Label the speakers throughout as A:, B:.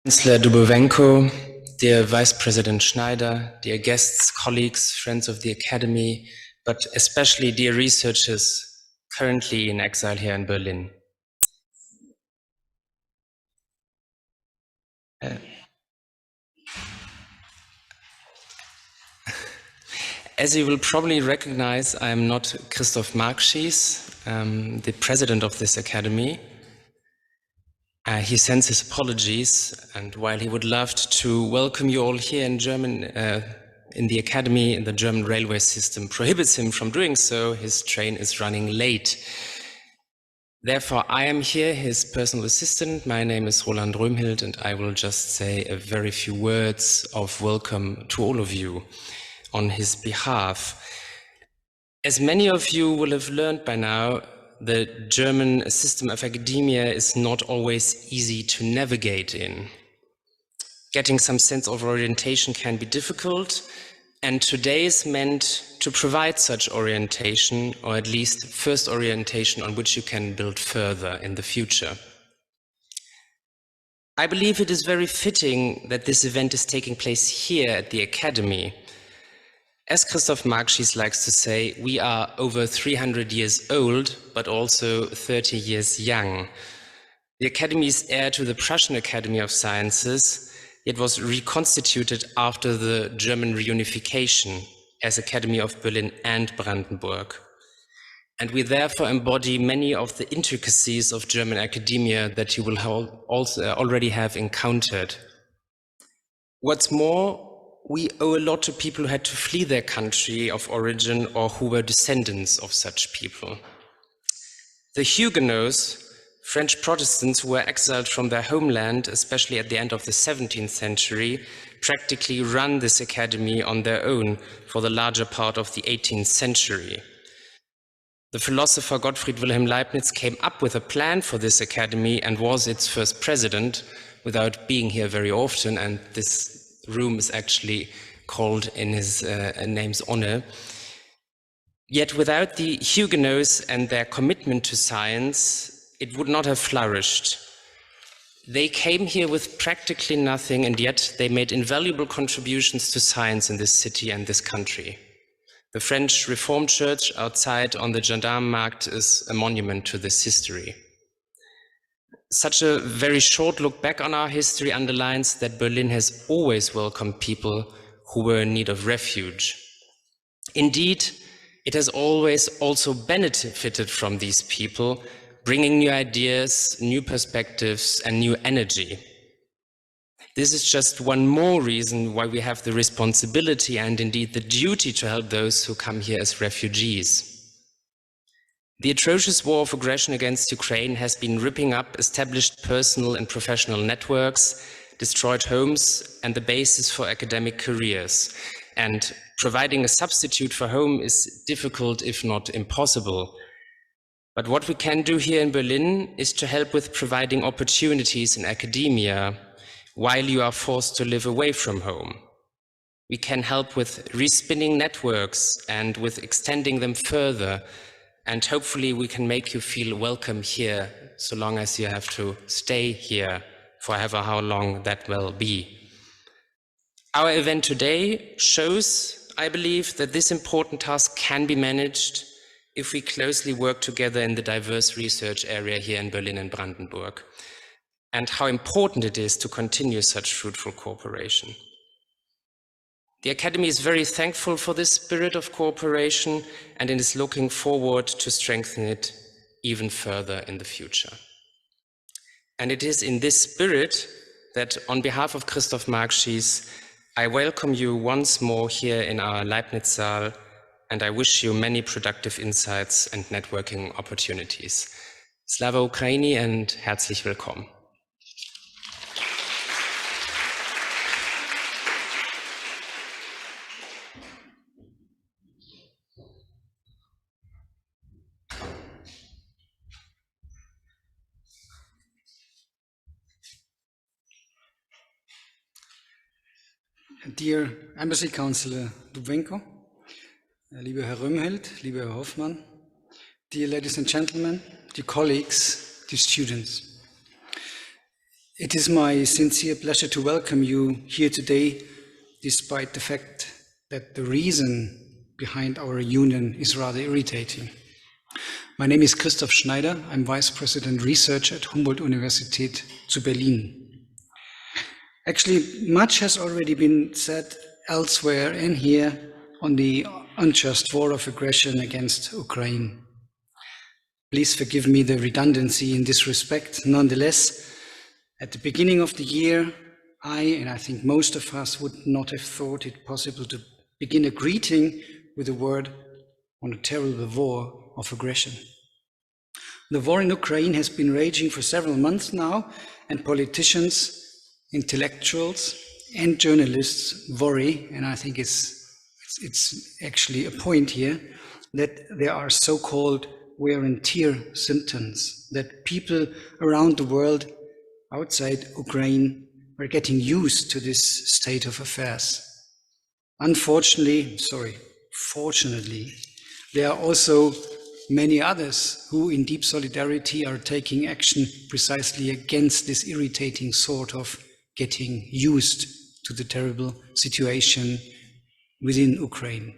A: Chancellor Dubovenko, dear Vice President Schneider, dear guests, colleagues, friends of the Academy, but especially dear researchers currently in exile here in Berlin. As you will probably recognize, I am not Christoph Markschies, the president of this academy. He sends his apologies, and while he would love to welcome you all here in German, in the academy, the German railway system prohibits him from doing so. His train is running late. Therefore, I am here, his personal assistant. My name is Roland Röhmhild, and I will just say a very few words of welcome to all of you on his behalf. As many of you will have learned by now, the German system of academia is not always easy to navigate in. Getting some sense of orientation can be difficult, and today is meant to provide such orientation, or at least first orientation on which you can build further in the future. I believe it is very fitting that this event is taking place here at the Academy. As Christoph Markschies likes to say, we are over 300 years old, but also 30 years young. The Academy is heir to the Prussian Academy of Sciences. It was reconstituted after the German reunification as Academy of Berlin and Brandenburg. And we therefore embody many of the intricacies of German academia that you will also already have encountered. What's more, we owe a lot to people who had to flee their country of origin or who were descendants of such people. The Huguenots, French Protestants who were exiled from their homeland, especially at the end of the 17th century, practically ran this academy on their own for the larger part of the 18th century. The philosopher Gottfried Wilhelm Leibniz came up with a plan for this academy and was its first president without being here very often, and this room is actually called in his name's honor. Yet without the Huguenots and their commitment to science, it would not have flourished. They came here with practically nothing, and yet they made invaluable contributions to science in this city and this country. The French Reformed Church outside on the Gendarmenmarkt is a monument to this history. Such a very short look back on our history underlines that Berlin has always welcomed people who were in need of refuge. Indeed, it has always also benefited from these people, bringing new ideas, new perspectives, and new energy. This is just one more reason why we have the responsibility and indeed the duty to help those who come here as refugees. The atrocious war of aggression against Ukraine has been ripping up established personal and professional networks, destroyed homes, and the basis for academic careers. And providing a substitute for home is difficult, if not impossible. But what we can do here in Berlin is to help with providing opportunities in academia while you are forced to live away from home. We can help with respinning networks and with extending them further. And hopefully we can make you feel welcome here, so long as you have to stay here for however how long that will be. Our event today shows, I believe, that this important task can be managed if we closely work together in the diverse research area here in Berlin and Brandenburg, and how important it is to continue such fruitful cooperation. The Academy is very thankful for this spirit of cooperation, and it is looking forward to strengthen it even further in the future. And it is in this spirit that, on behalf of Christoph Markschies, I welcome you once more here in our Leibniz Saal, and I wish you many productive insights and networking opportunities. Slava Ukraini and herzlich willkommen.
B: Dear Embassy Councillor Dubovenko, lieber Herr Röhmhild, lieber Herr Hoffmann, dear ladies and gentlemen, dear colleagues, dear students. It is my sincere pleasure to welcome you here today, despite the fact that the reason behind our reunion is rather irritating. My name is Christoph Schneider. I'm Vice President Research at Humboldt-Universität zu Berlin. Actually, much has already been said elsewhere and here on the unjust war of aggression against Ukraine. Please forgive me the redundancy in this respect. Nonetheless, at the beginning of the year, and I think most of us would not have thought it possible to begin a greeting with a word on a terrible war of aggression. The war in Ukraine has been raging for several months now, and politicians, intellectuals, and journalists worry, and I think it's actually a point here, that there are so-called wear and tear symptoms, that people around the world outside Ukraine are getting used to this state of affairs. Fortunately, there are also many others who in deep solidarity are taking action precisely against this irritating sort of getting used to the terrible situation within Ukraine.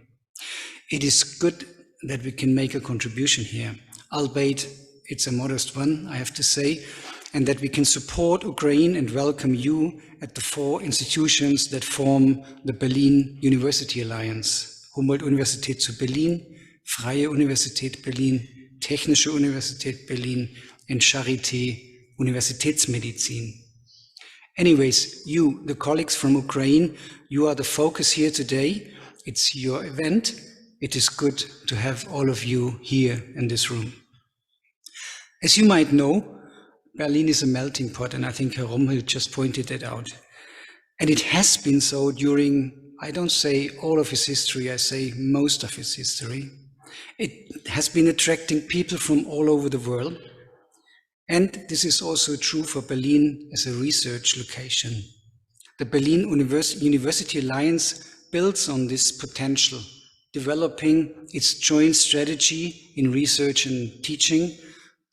B: It is good that we can make a contribution here, albeit it's a modest one, I have to say, and that we can support Ukraine and welcome you at the 4 institutions that form the Berlin University Alliance: Humboldt-Universität zu Berlin, Freie Universität Berlin, Technische Universität Berlin, and Charité Universitätsmedizin. Anyways, you, the colleagues from Ukraine, you are the focus here today. It's your event. It is good to have all of you here in this room. As you might know, Berlin is a melting pot, and I think Herr Romhild just pointed that out. And it has been so during, I don't say all of its history, I say most of its history. It has been attracting people from all over the world. And this is also true for Berlin as a research location. The Berlin University Alliance builds on this potential, developing its joint strategy in research and teaching,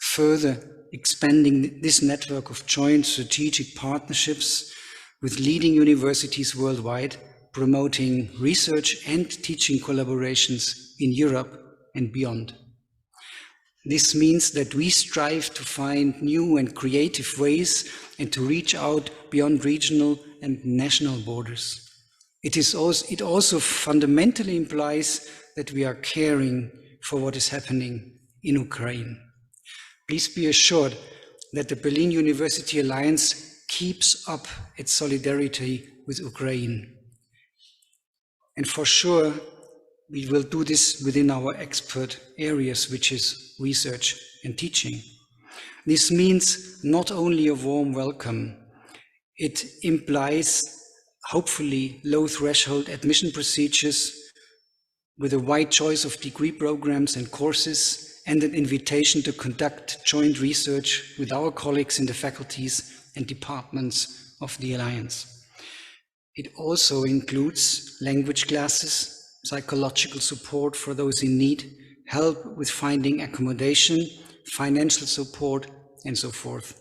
B: further expanding this network of joint strategic partnerships with leading universities worldwide, promoting research and teaching collaborations in Europe and beyond. This means that we strive to find new and creative ways and to reach out beyond regional and national borders. It also fundamentally implies that we are caring for what is happening in Ukraine. Please be assured that the Berlin University Alliance keeps up its solidarity with Ukraine. And for sure, we will do this within our expert areas, which is research and teaching. This means not only a warm welcome, it implies hopefully low threshold admission procedures with a wide choice of degree programs and courses, and an invitation to conduct joint research with our colleagues in the faculties and departments of the Alliance. It also includes language classes, psychological support for those in need, help with finding accommodation, financial support, and so forth.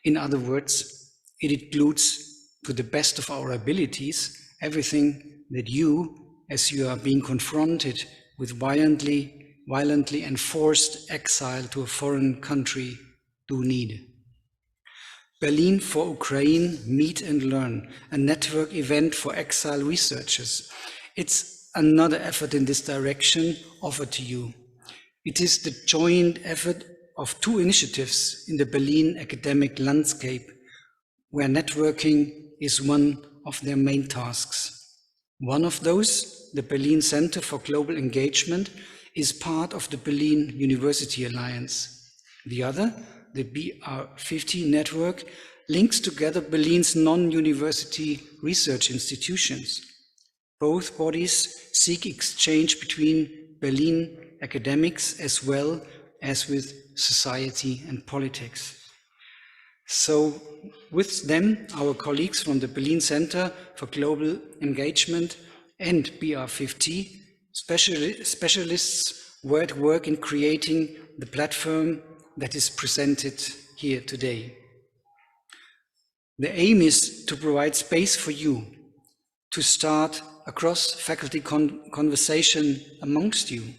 B: In other words, it includes, to the best of our abilities, everything that you, as you are being confronted with violently enforced exile to a foreign country, do need. Berlin4Ukraine, Meet and Learn, a network event for exile researchers. It's another effort in this direction offered to you. It is the joint effort of 2 initiatives in the Berlin academic landscape, where networking is one of their main tasks. One of those, the Berlin Center for Global Engagement, is part of the Berlin University Alliance. The other, the BR50 network, links together Berlin's non-university research institutions. Both bodies seek exchange between Berlin academics as well as with society and politics. So with them, our colleagues from the Berlin Center for Global Engagement and BR50 specialists were at work in creating the platform that is presented here today. The aim is to provide space for you to start a cross-faculty conversation amongst you.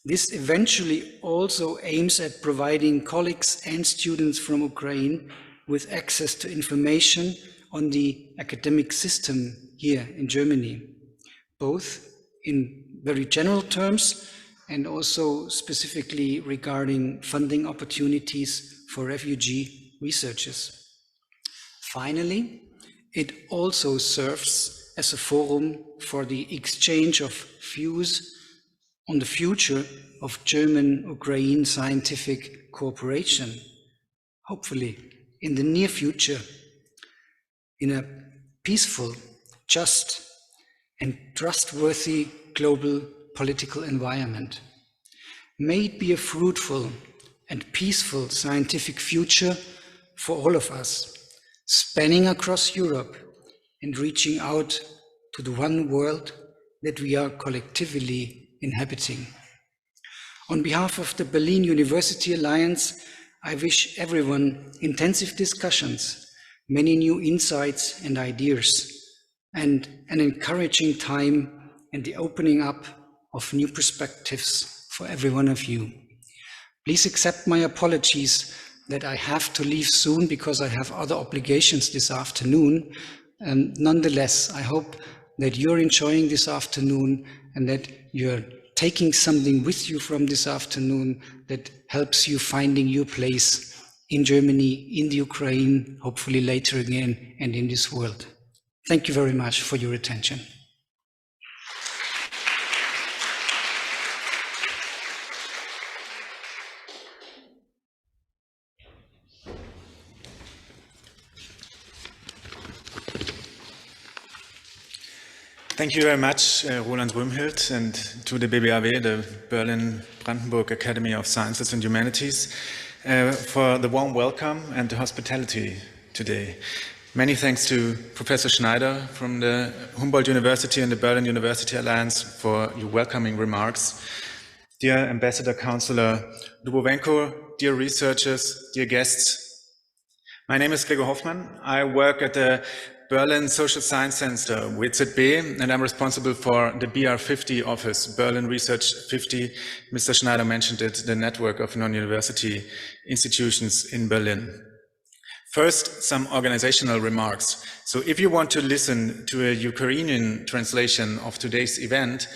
B: This eventually also aims at providing colleagues and students from Ukraine with access to information on the academic system here in Germany, both in very general terms and also specifically regarding funding opportunities for refugee researchers. Finally, it also serves as a forum for the exchange of views on the future of German-Ukraine scientific cooperation, hopefully in the near future, in a peaceful, just, and trustworthy global political environment. May it be a fruitful and peaceful scientific future for all of us, spanning across Europe and reaching out to the one world that we are collectively inhabiting. On behalf of the Berlin University Alliance, I wish everyone intensive discussions, many new insights and ideas, and an encouraging time and the opening up of new perspectives for every one of you. Please accept my apologies that I have to leave soon because I have other obligations this afternoon. Nonetheless, I hope that you're enjoying this afternoon and that you're taking something with you from this afternoon that helps you finding your place in Germany, in the Ukraine, hopefully later again, and in this world. Thank you very much for your attention.
C: Thank you very much, Roland Röhmhild, and to the BBAW, the Berlin-Brandenburg Academy of Sciences and Humanities, for the warm welcome and the hospitality today. Many thanks to Professor Schneider from the Humboldt University and the Berlin University Alliance for your welcoming remarks. Dear Ambassador Councillor Dubovenko, dear researchers, dear guests, my name is Gregor Hoffmann. I work at the Berlin Social Science Center, WZB, and I'm responsible for the BR50 office, Berlin Research 50. Mr. Schneider mentioned it, the network of non-university institutions in Berlin. First, some organizational remarks. So if you want to listen to a Ukrainian translation of today's event,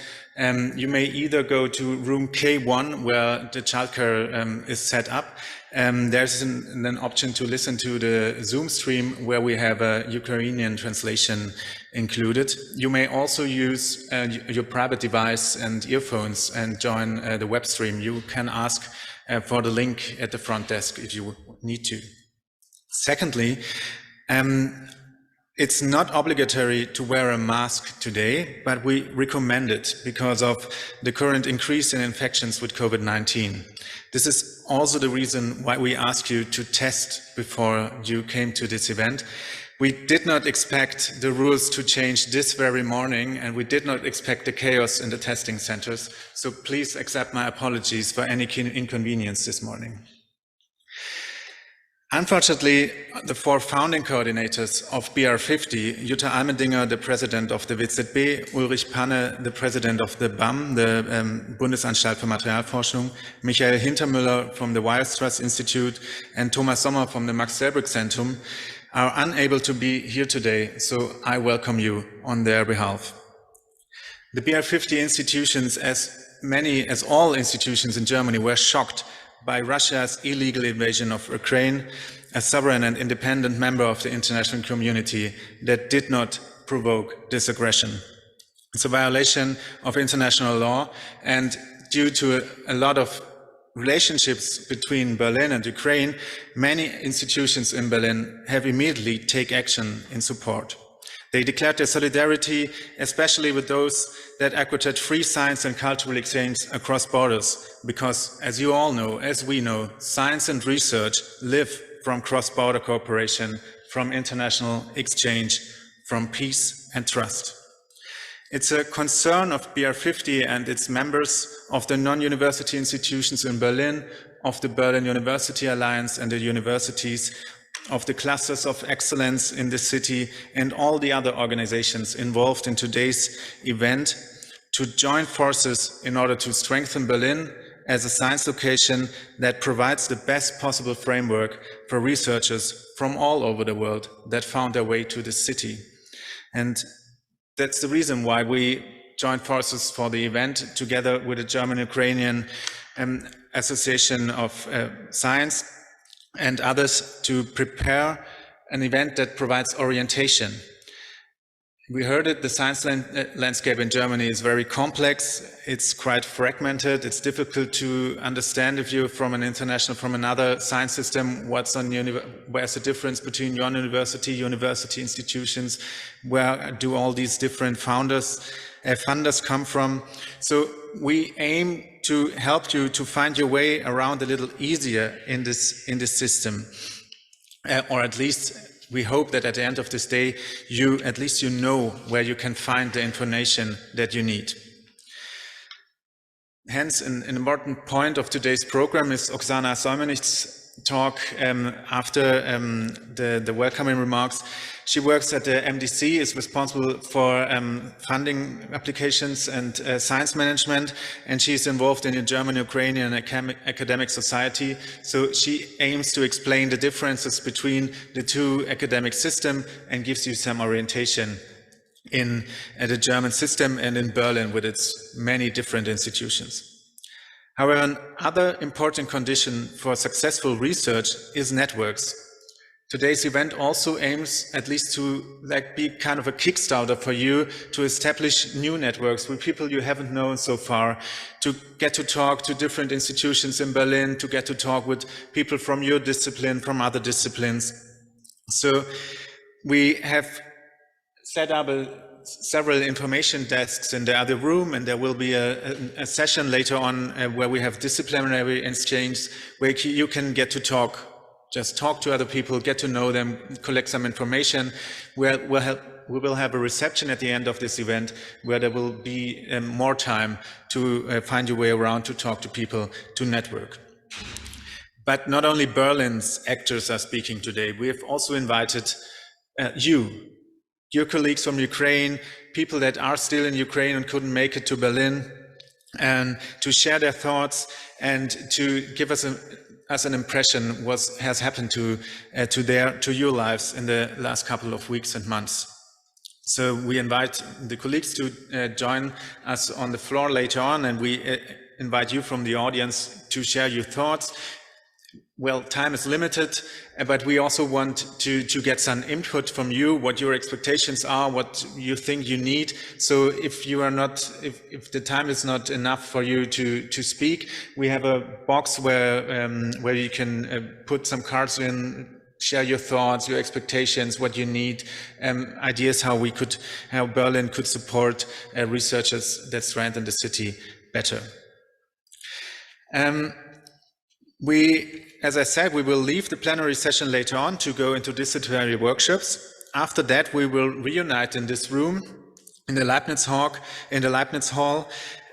C: you may either go to room K1, where the childcare is set up. There's an option to listen to the Zoom stream where we have a Ukrainian translation included. You may also use your private device and earphones and join the web stream. You can ask for the link at the front desk if you need to. Secondly, it's not obligatory to wear a mask today, but we recommend it because of the current increase in infections with COVID-19. This is also the reason why we ask you to test before you came to this event. We did not expect the rules to change this very morning, and we did not expect the chaos in the testing centers. So please accept my apologies for any inconvenience this morning. Unfortunately, the four founding coordinators of BR50, Jutta Almendinger, the president of the WZB, Ulrich Panne, the president of the BAM, the Bundesanstalt für Materialforschung, Michael Hintermüller from the Weierstrass Institute, and Thomas Sommer from the Max-Delbrück-Zentrum are unable to be here today, so I welcome you on their behalf. The BR50 institutions, as all institutions in Germany, were shocked by Russia's illegal invasion of Ukraine, a sovereign and independent member of the international community that did not provoke this aggression. It's a violation of international law, and due to a lot of relationships between Berlin and Ukraine, many institutions in Berlin have immediately taken action in support. They declared their solidarity, especially with those that advocate free science and cultural exchange across borders, because, as you all know, as we know, science and research live from cross-border cooperation, from international exchange, from peace and trust. It's a concern of BR50 and its members, of the non-university institutions in Berlin, of the Berlin University Alliance and the universities, of the clusters of excellence in the city and all the other organizations involved in today's event to join forces in order to strengthen Berlin as a science location that provides the best possible framework for researchers from all over the world that found their way to the city. And that's the reason why we joined forces for the event together with the German-Ukrainian Association of Science and others to prepare an event that provides orientation. We heard it, the science landscape in Germany is very complex, it's quite fragmented, it's difficult to understand if you're from another science system, where's the difference between your university institutions, where do all these different funders come from. So we aim to help you to find your way around a little easier in this system, or at least we hope that at the end of this day, at least you know where you can find the information that you need. Hence, an important point of today's program is Oksana Solmenich's talk after the welcoming remarks. She works at the MDC, is responsible for funding applications and science management, and she's involved in the German-Ukrainian Academic Society. So she aims to explain the differences between the two academic systems and gives you some orientation in the German system and in Berlin with its many different institutions. However, another important condition for successful research is networks. Today's event also aims at least to be kind of a Kickstarter for you to establish new networks with people you haven't known so far, to get to talk to different institutions in Berlin, to get to talk with people from your discipline, from other disciplines. So we have set up several information desks in the other room, and there will be a session later on where we have disciplinary exchange where you can get to talk. Just talk to other people, get to know them, collect some information. We will have a reception at the end of this event where there will be more time to find your way around, to talk to people, to network. But not only Berlin's actors are speaking today, we have also invited your colleagues from Ukraine, people that are still in Ukraine and couldn't make it to Berlin, and to share their thoughts and to give us an impression what has happened to your lives in the last couple of weeks and months. So we invite the colleagues to join us on the floor later on, and we invite you from the audience to share your thoughts. Well, time is limited, but we also want to get some input from you, what your expectations are, what you think you need. So if if the time is not enough for you to speak, we have a box where you can put some cards in, share your thoughts, your expectations, what you need, ideas how Berlin could support researchers that strengthen the city better. As I said, we will leave the plenary session later on to go into disciplinary workshops. After that, we will reunite in this room, in the Leibniz Hall,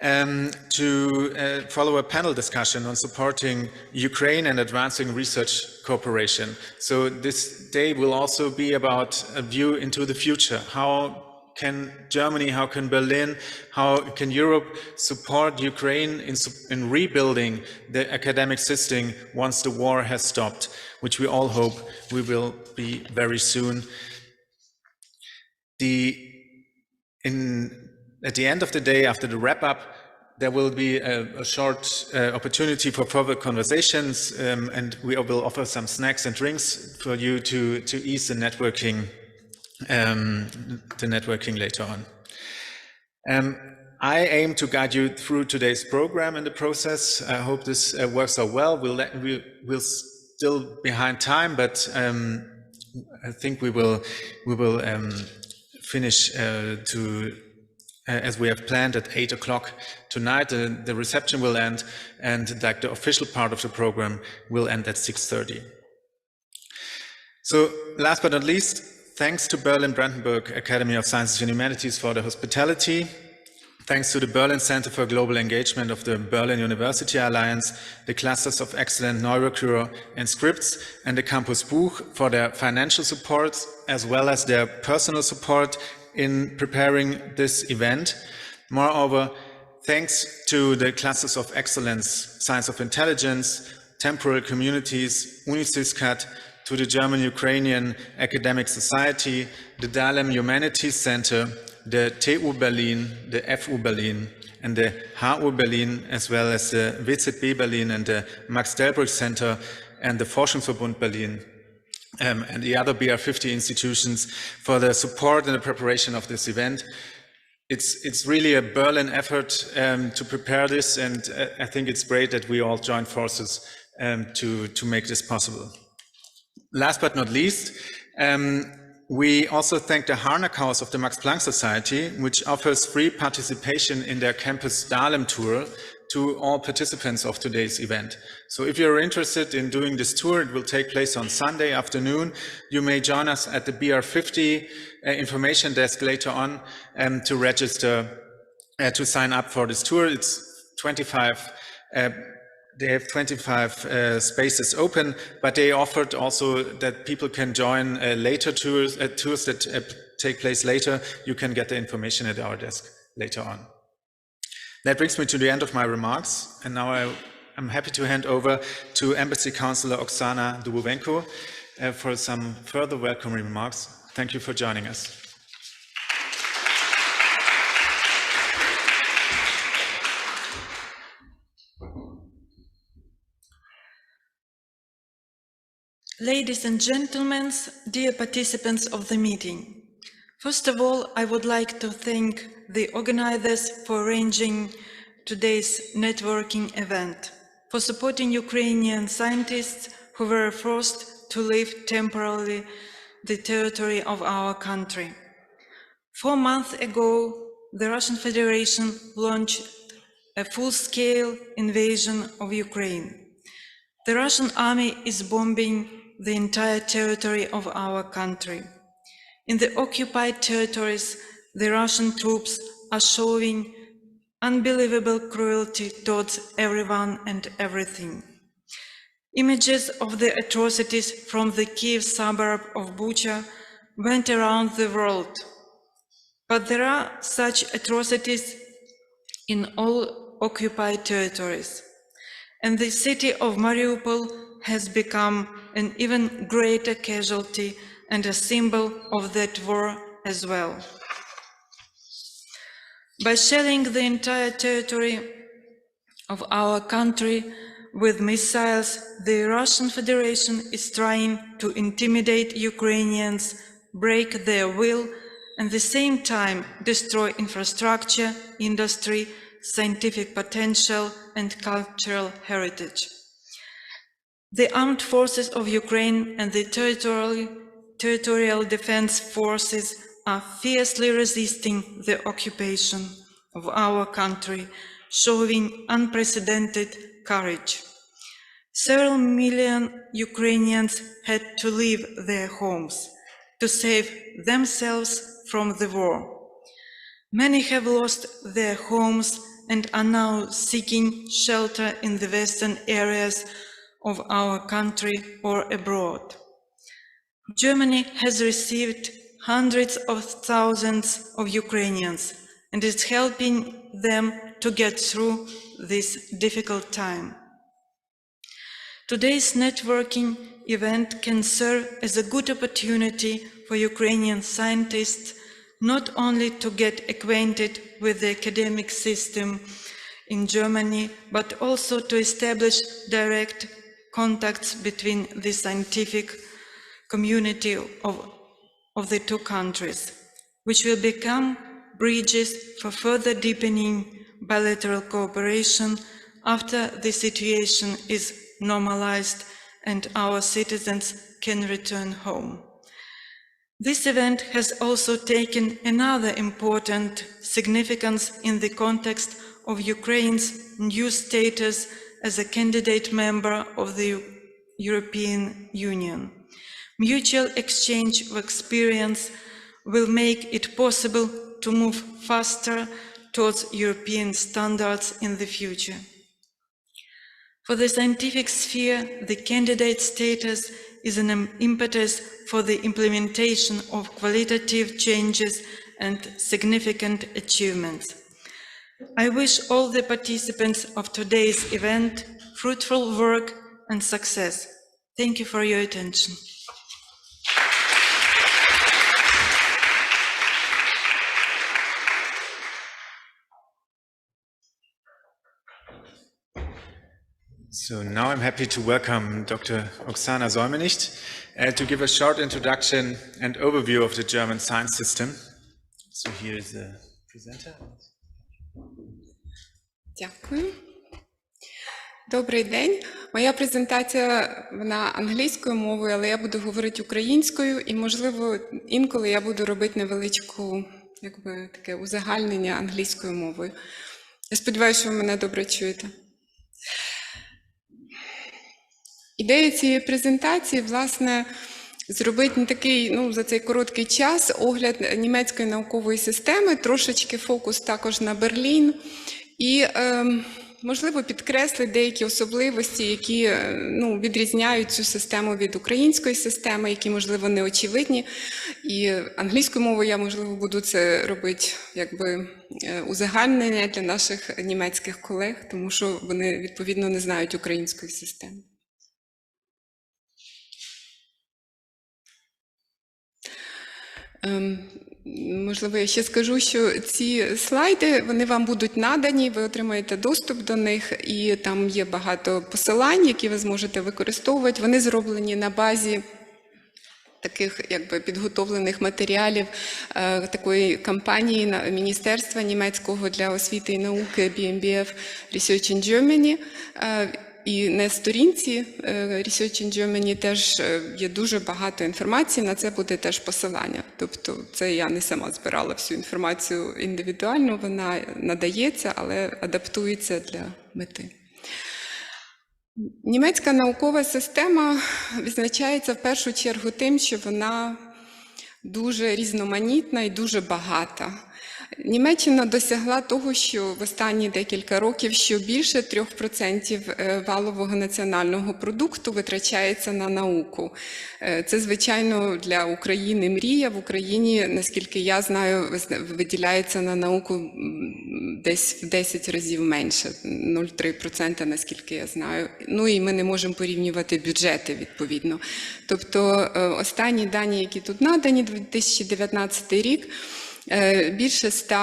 C: to follow a panel discussion on supporting Ukraine and advancing research cooperation. So this day will also be about a view into the future. How can Germany, how can Berlin, how can Europe support Ukraine in rebuilding the academic system once the war has stopped, which we all hope we will be very soon. At the end of the day, after the wrap-up, there will be a short opportunity for further conversations, and we will offer some snacks and drinks for you to ease the networking later on. I aim to guide you through today's program in the process. I hope this works out well. We'll still behind time, but I think we will finish as we have planned at 8 o'clock tonight. The reception will end, and the official part of the program will end at 6:30. So last but not least, thanks to Berlin-Brandenburg Academy of Sciences and Humanities for the hospitality. Thanks to the Berlin Center for Global Engagement of the Berlin University Alliance, the Clusters of Excellence NeuroCure and SCRiPTS, and the Campus Buch for their financial support, as well as their personal support in preparing this event. Moreover, thanks to the Clusters of Excellence, Science of Intelligence, Temporal Communities, UNICISCAT, to the German-Ukrainian Academic Society, the Dahlem Humanities Center, the TU Berlin, the FU Berlin, and the HU Berlin, as well as the WZB Berlin and the Max Delbrück Center and the Forschungsverbund Berlin, and the other BR50 institutions for the support and the preparation of this event. It's really a Berlin effort to prepare this, and I think it's great that we all join forces to make this possible. Last but not least, we also thank the Harnack House of the Max Planck Society, which offers free participation in their Campus Dahlem tour to all participants of today's event. So if you're interested in doing this tour, it will take place on Sunday afternoon. You may join us at the BR50 information desk later on to register, to sign up for this tour. It's 25 They have 25 spaces open, but they offered also that people can join later tours that take place later. You can get the information at our desk later on. That brings me to the end of my remarks, and now I'm happy to hand over to Embassy Councillor Oksana Dubovenko for some further welcome remarks. Thank you for joining us.
D: Ladies and gentlemen, dear participants of the meeting, first of all, I would like to thank the organizers for arranging today's networking event, for supporting Ukrainian scientists who were forced to leave temporarily the territory of our country. 4 months ago, the Russian Federation launched a full-scale invasion of Ukraine. The Russian army is bombing the entire territory of our country. In the occupied territories, the Russian troops are showing unbelievable cruelty towards everyone and everything. Images of the atrocities from the Kiev suburb of Bucha went around the world. But there are such atrocities in all occupied territories. And the city of Mariupol has become an even greater casualty and a symbol of that war as well. By shelling the entire territory of our country with missiles, the Russian Federation is trying to intimidate Ukrainians, break their will, and at the same time destroy infrastructure, industry, scientific potential, and cultural heritage. The armed forces of Ukraine and the territorial defense forces are fiercely resisting the occupation of our country, showing unprecedented courage. Several million Ukrainians had to leave their homes to save themselves from the war. Many have lost their homes and are now seeking shelter in the western areas of our country or abroad. Germany has received hundreds of thousands of Ukrainians and is helping them to get through this difficult time. Today's networking event can serve as a good opportunity for Ukrainian scientists not only to get acquainted with the academic system in Germany, but also to establish direct contacts between the scientific community of the two countries, which will become bridges for further deepening bilateral cooperation after the situation is normalized and our citizens can return home. This event has also taken another important significance in the context of Ukraine's new status as a candidate member of the European Union. Mutual exchange of experience will make it possible to move faster towards European standards in the future. For the scientific sphere, the candidate status is an impetus for the implementation of qualitative changes and significant achievements. I wish all the participants of today's event fruitful work and success. Thank you for your attention.
C: So now I'm happy to welcome Dr. Oksana Solmenicht to give a short introduction and overview of the German science system. So here is the presenter.
E: Дякую. Добрий день. Моя презентація, вона англійською мовою, але я буду говорити українською і, можливо, інколи я буду робити невеличку, таке узагальнення англійською мовою. Я сподіваюся, що ви мене добре чуєте. Ідея цієї презентації, власне, зробити не такий, за цей короткий час огляд німецької наукової системи, трошечки фокус також на Берлін і, можливо, підкреслити деякі особливості, які відрізняють цю систему від української системи, які, можливо, не очевидні. І англійською мовою я, можливо, буду це робити узагальнення для наших німецьких колег, тому що вони, відповідно, не знають української системи. Можливо, я ще скажу, що ці слайди, вони вам будуть надані, ви отримаєте доступ до них, і там є багато посилань, які ви зможете використовувати. Вони зроблені на базі таких підготовлених матеріалів такої кампанії Міністерства німецького для освіти і науки BMBF Research in Germany. І на сторінці Research in Germany теж є дуже багато інформації, на це буде теж посилання. Тобто це я не сама збирала всю інформацію індивідуально, вона надається, але адаптується для мети. Німецька наукова система відзначається в першу чергу тим, що вона дуже різноманітна і дуже багата. Німеччина досягла того, що в останні декілька років, що більше 3% валового національного продукту витрачається на науку. Це, звичайно, для України мрія. В Україні, наскільки я знаю, виділяється на науку десь в 10 разів менше, 0,3%, наскільки я знаю. Ну і ми не можемо порівнювати бюджети, відповідно. Тобто останні дані, які тут надані, 2019 рік, більше 100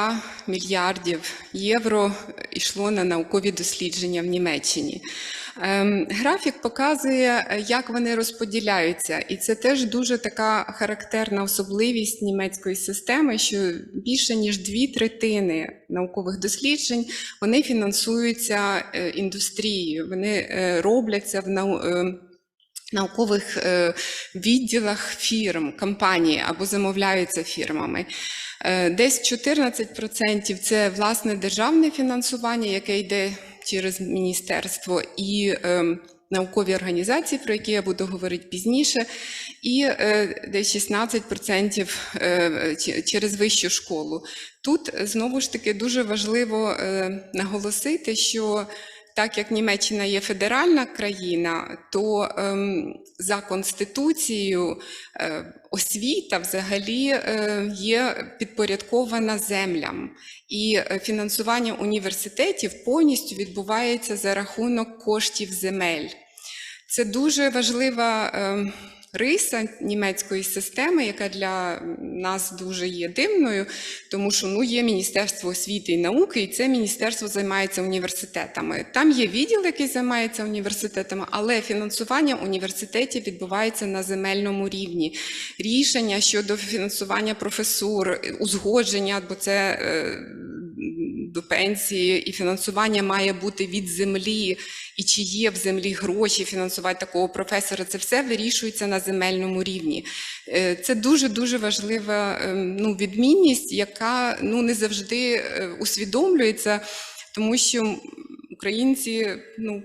E: мільярдів євро йшло на наукові дослідження в Німеччині. Графік показує, як вони розподіляються. І це теж дуже така характерна особливість німецької системи, що більше ніж 2/3 наукових досліджень, вони фінансуються індустрією, вони робляться в наукових відділах фірм, компаній або замовляються фірмами. Десь 14% – це власне державне фінансування, яке йде через міністерство, і наукові організації, про які я буду говорити пізніше, і десь 16% через вищу школу. Тут, знову ж таки, дуже важливо наголосити, що так як Німеччина є федеральна країна, то за Конституцією освіта взагалі є підпорядкована землям. І фінансування університетів повністю відбувається за рахунок коштів земель. Це дуже важлива риса німецької системи, яка для нас дуже є дивною, тому що є Міністерство освіти і науки, і це міністерство займається університетами. Там є відділ, який займається університетами, але фінансування університетів відбувається на земельному рівні. Рішення щодо фінансування професур, узгодження, бо це до пенсії, і фінансування має бути від землі, і чи є в землі гроші фінансувати такого професора, це все вирішується на земельному рівні. Це дуже-дуже важлива відмінність, яка не завжди усвідомлюється, тому що українці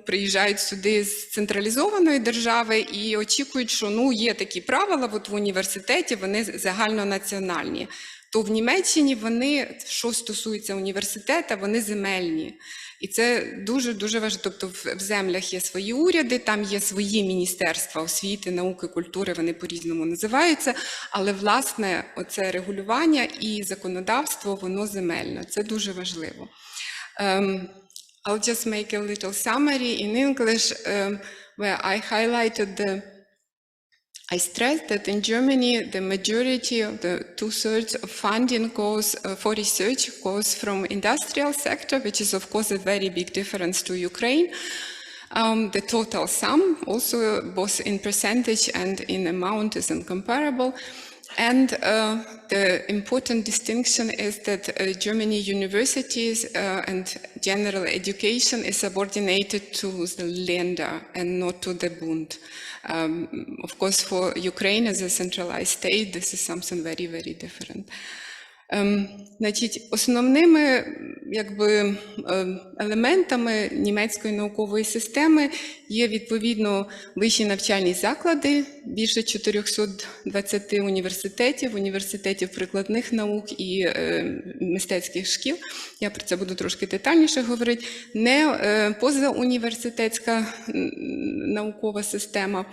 E: приїжджають сюди з централізованої держави і очікують, що є такі правила в університеті, вони загальнонаціональні. то в Німеччині вони, що стосується університету, вони земельні. І це дуже-дуже важливо. Тобто в землях є свої уряди, там є свої міністерства освіти, науки, культури, вони по-різному називаються, але, власне, оце регулювання і законодавство, воно земельне. Це дуже важливо. I'll just make a little summary in English where I highlighted I stressed that in Germany, the majority of the 2/3 of funding goes for research goes from industrial sector, which is of course a very big difference to Ukraine. The total sum, also both in percentage and in amount, is incomparable. And the important distinction is that Germany universities and general education is subordinated to the Länder and not to the Bund. Of course, for Ukraine as a centralized state, this is something very, very different. Значить, основними елементами німецької наукової системи є, відповідно, вищі навчальні заклади, більше 420 університетів прикладних наук і мистецьких шкіл. Я про це буду трошки детальніше говорити. Не позауніверситетська наукова система,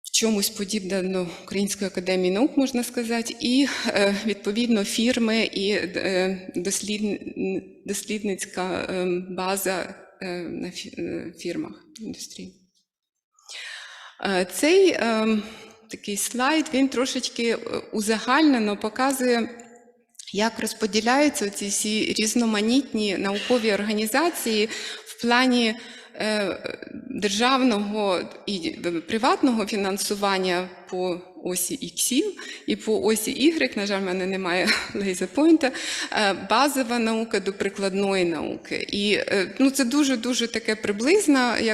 E: в чомусь подібна до Української академії наук, можна сказати, і, відповідно, фірми і дослідницька база на фірмах індустрії. Цей такий слайд, він трошечки узагальнено показує, як розподіляються ці всі різноманітні наукові організації в плані державного і приватного фінансування по осі Х і по осі Y, на жаль, в мене немає лейзерпойнта, базова наука до прикладної науки. І це дуже-дуже таке приблизне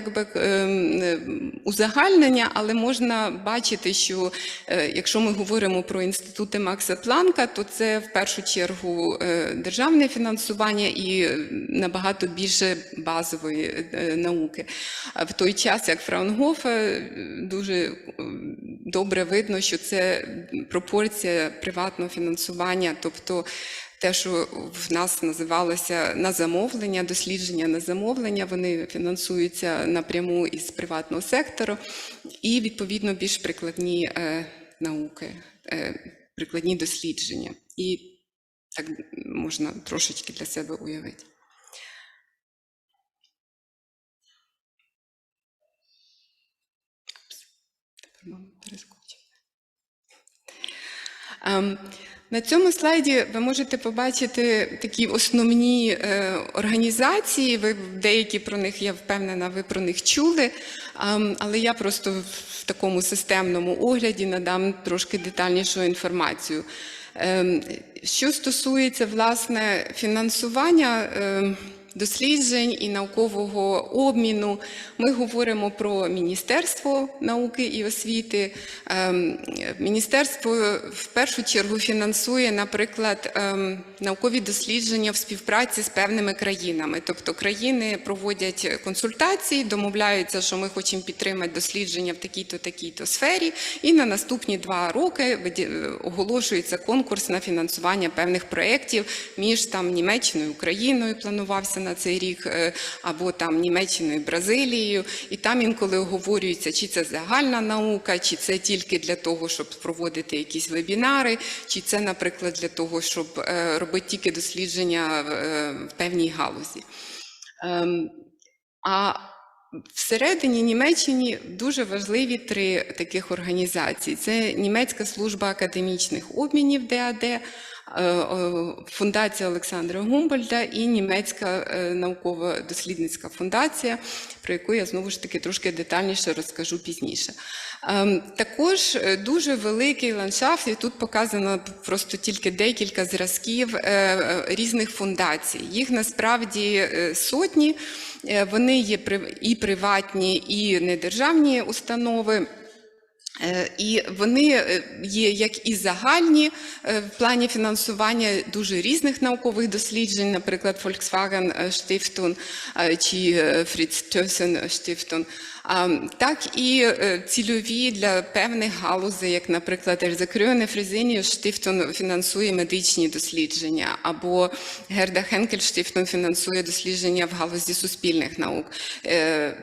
E: узагальнення, але можна бачити, що якщо ми говоримо про інститути Макса Планка, то це в першу чергу державне фінансування і набагато більше базової науки. В той час, як Фраунгофер, дуже добре видно, що це пропорція приватного фінансування, тобто те, що в нас називалося на замовлення, дослідження на замовлення, вони фінансуються напряму із приватного сектору, і, відповідно, більш прикладні науки, прикладні дослідження. І так можна трошечки для себе уявити. На цьому слайді ви можете побачити такі основні організації, деякі про них, я впевнена, ви про них чули, але я просто в такому системному огляді надам трошки детальнішу інформацію. Що стосується, власне, фінансування досліджень і наукового обміну, ми говоримо про Міністерство науки і освіти. Міністерство в першу чергу фінансує, наприклад, наукові дослідження в співпраці з певними країнами. Тобто країни проводять консультації, домовляються, що ми хочемо підтримати дослідження в такій-то, такій-то сфері, і на наступні 2 роки оголошується конкурс на фінансування певних проєктів між Німеччиною і Україною, планувався на цей рік, або Німеччиною і Бразилією, і там інколи оговорюється, чи це загальна наука, чи це тільки для того, щоб проводити якісь вебінари, чи це, наприклад, для того, щоб робити тільки дослідження в певній галузі. А всередині Німеччини дуже важливі 3 таких організації. Це Німецька служба академічних обмінів ДАД, Фундація Олександра Гумбольдта і Німецька науково-дослідницька фундація, про яку я знову ж таки трошки детальніше розкажу пізніше. Також дуже великий ландшафт, і тут показано просто тільки декілька зразків різних фундацій. Їх насправді сотні, вони є і приватні, і недержавні установи. І вони є як і загальні в плані фінансування дуже різних наукових досліджень, наприклад, Volkswagen Stiftung чи Fritz Thyssen Stiftung, так і цільові для певних галузей, як, наприклад, Der Grüne Fresenius Stiftung фінансує медичні дослідження, або Gerda Henkel Stiftung фінансує дослідження в галузі суспільних наук.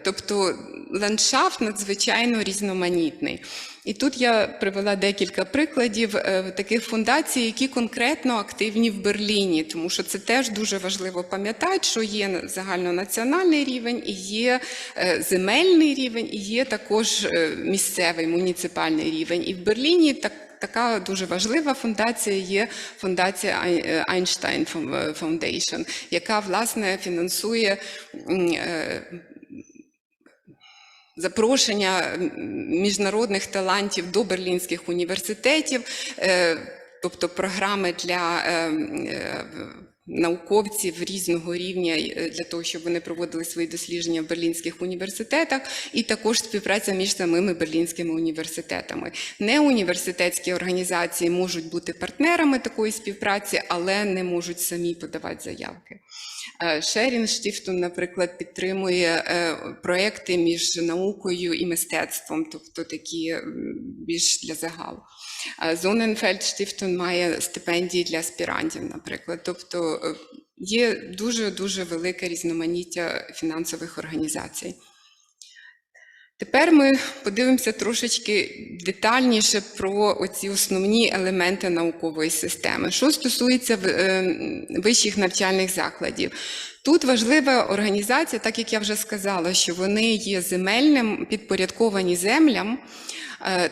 E: Тобто ландшафт надзвичайно різноманітний. І тут я привела декілька прикладів таких фундацій, які конкретно активні в Берліні, тому що це теж дуже важливо пам'ятати, що є загальнонаціональний рівень, і є земельний рівень, і є також місцевий, муніципальний рівень. І в Берліні така дуже важлива фундація є фундація Einstein Foundation, яка, власне, фінансує запрошення міжнародних талантів до берлінських університетів, тобто програми для науковців різного рівня для того, щоб вони проводили свої дослідження в берлінських університетах, і також співпраця між самими берлінськими університетами. Неуніверситетські організації можуть бути партнерами такої співпраці, але не можуть самі подавати заявки. Sharing Stiftung, наприклад, підтримує проекти між наукою і мистецтвом, тобто такі більш для загалу. Sonnenfeld Stiftung має стипендії для аспірантів, наприклад. Тобто є дуже-дуже велике різноманіття фінансових організацій. Тепер ми подивимося трошечки детальніше про оці основні елементи наукової системи. Що стосується вищих навчальних закладів. Тут важлива організація, так як я вже сказала, що вони є земельним, підпорядковані землям,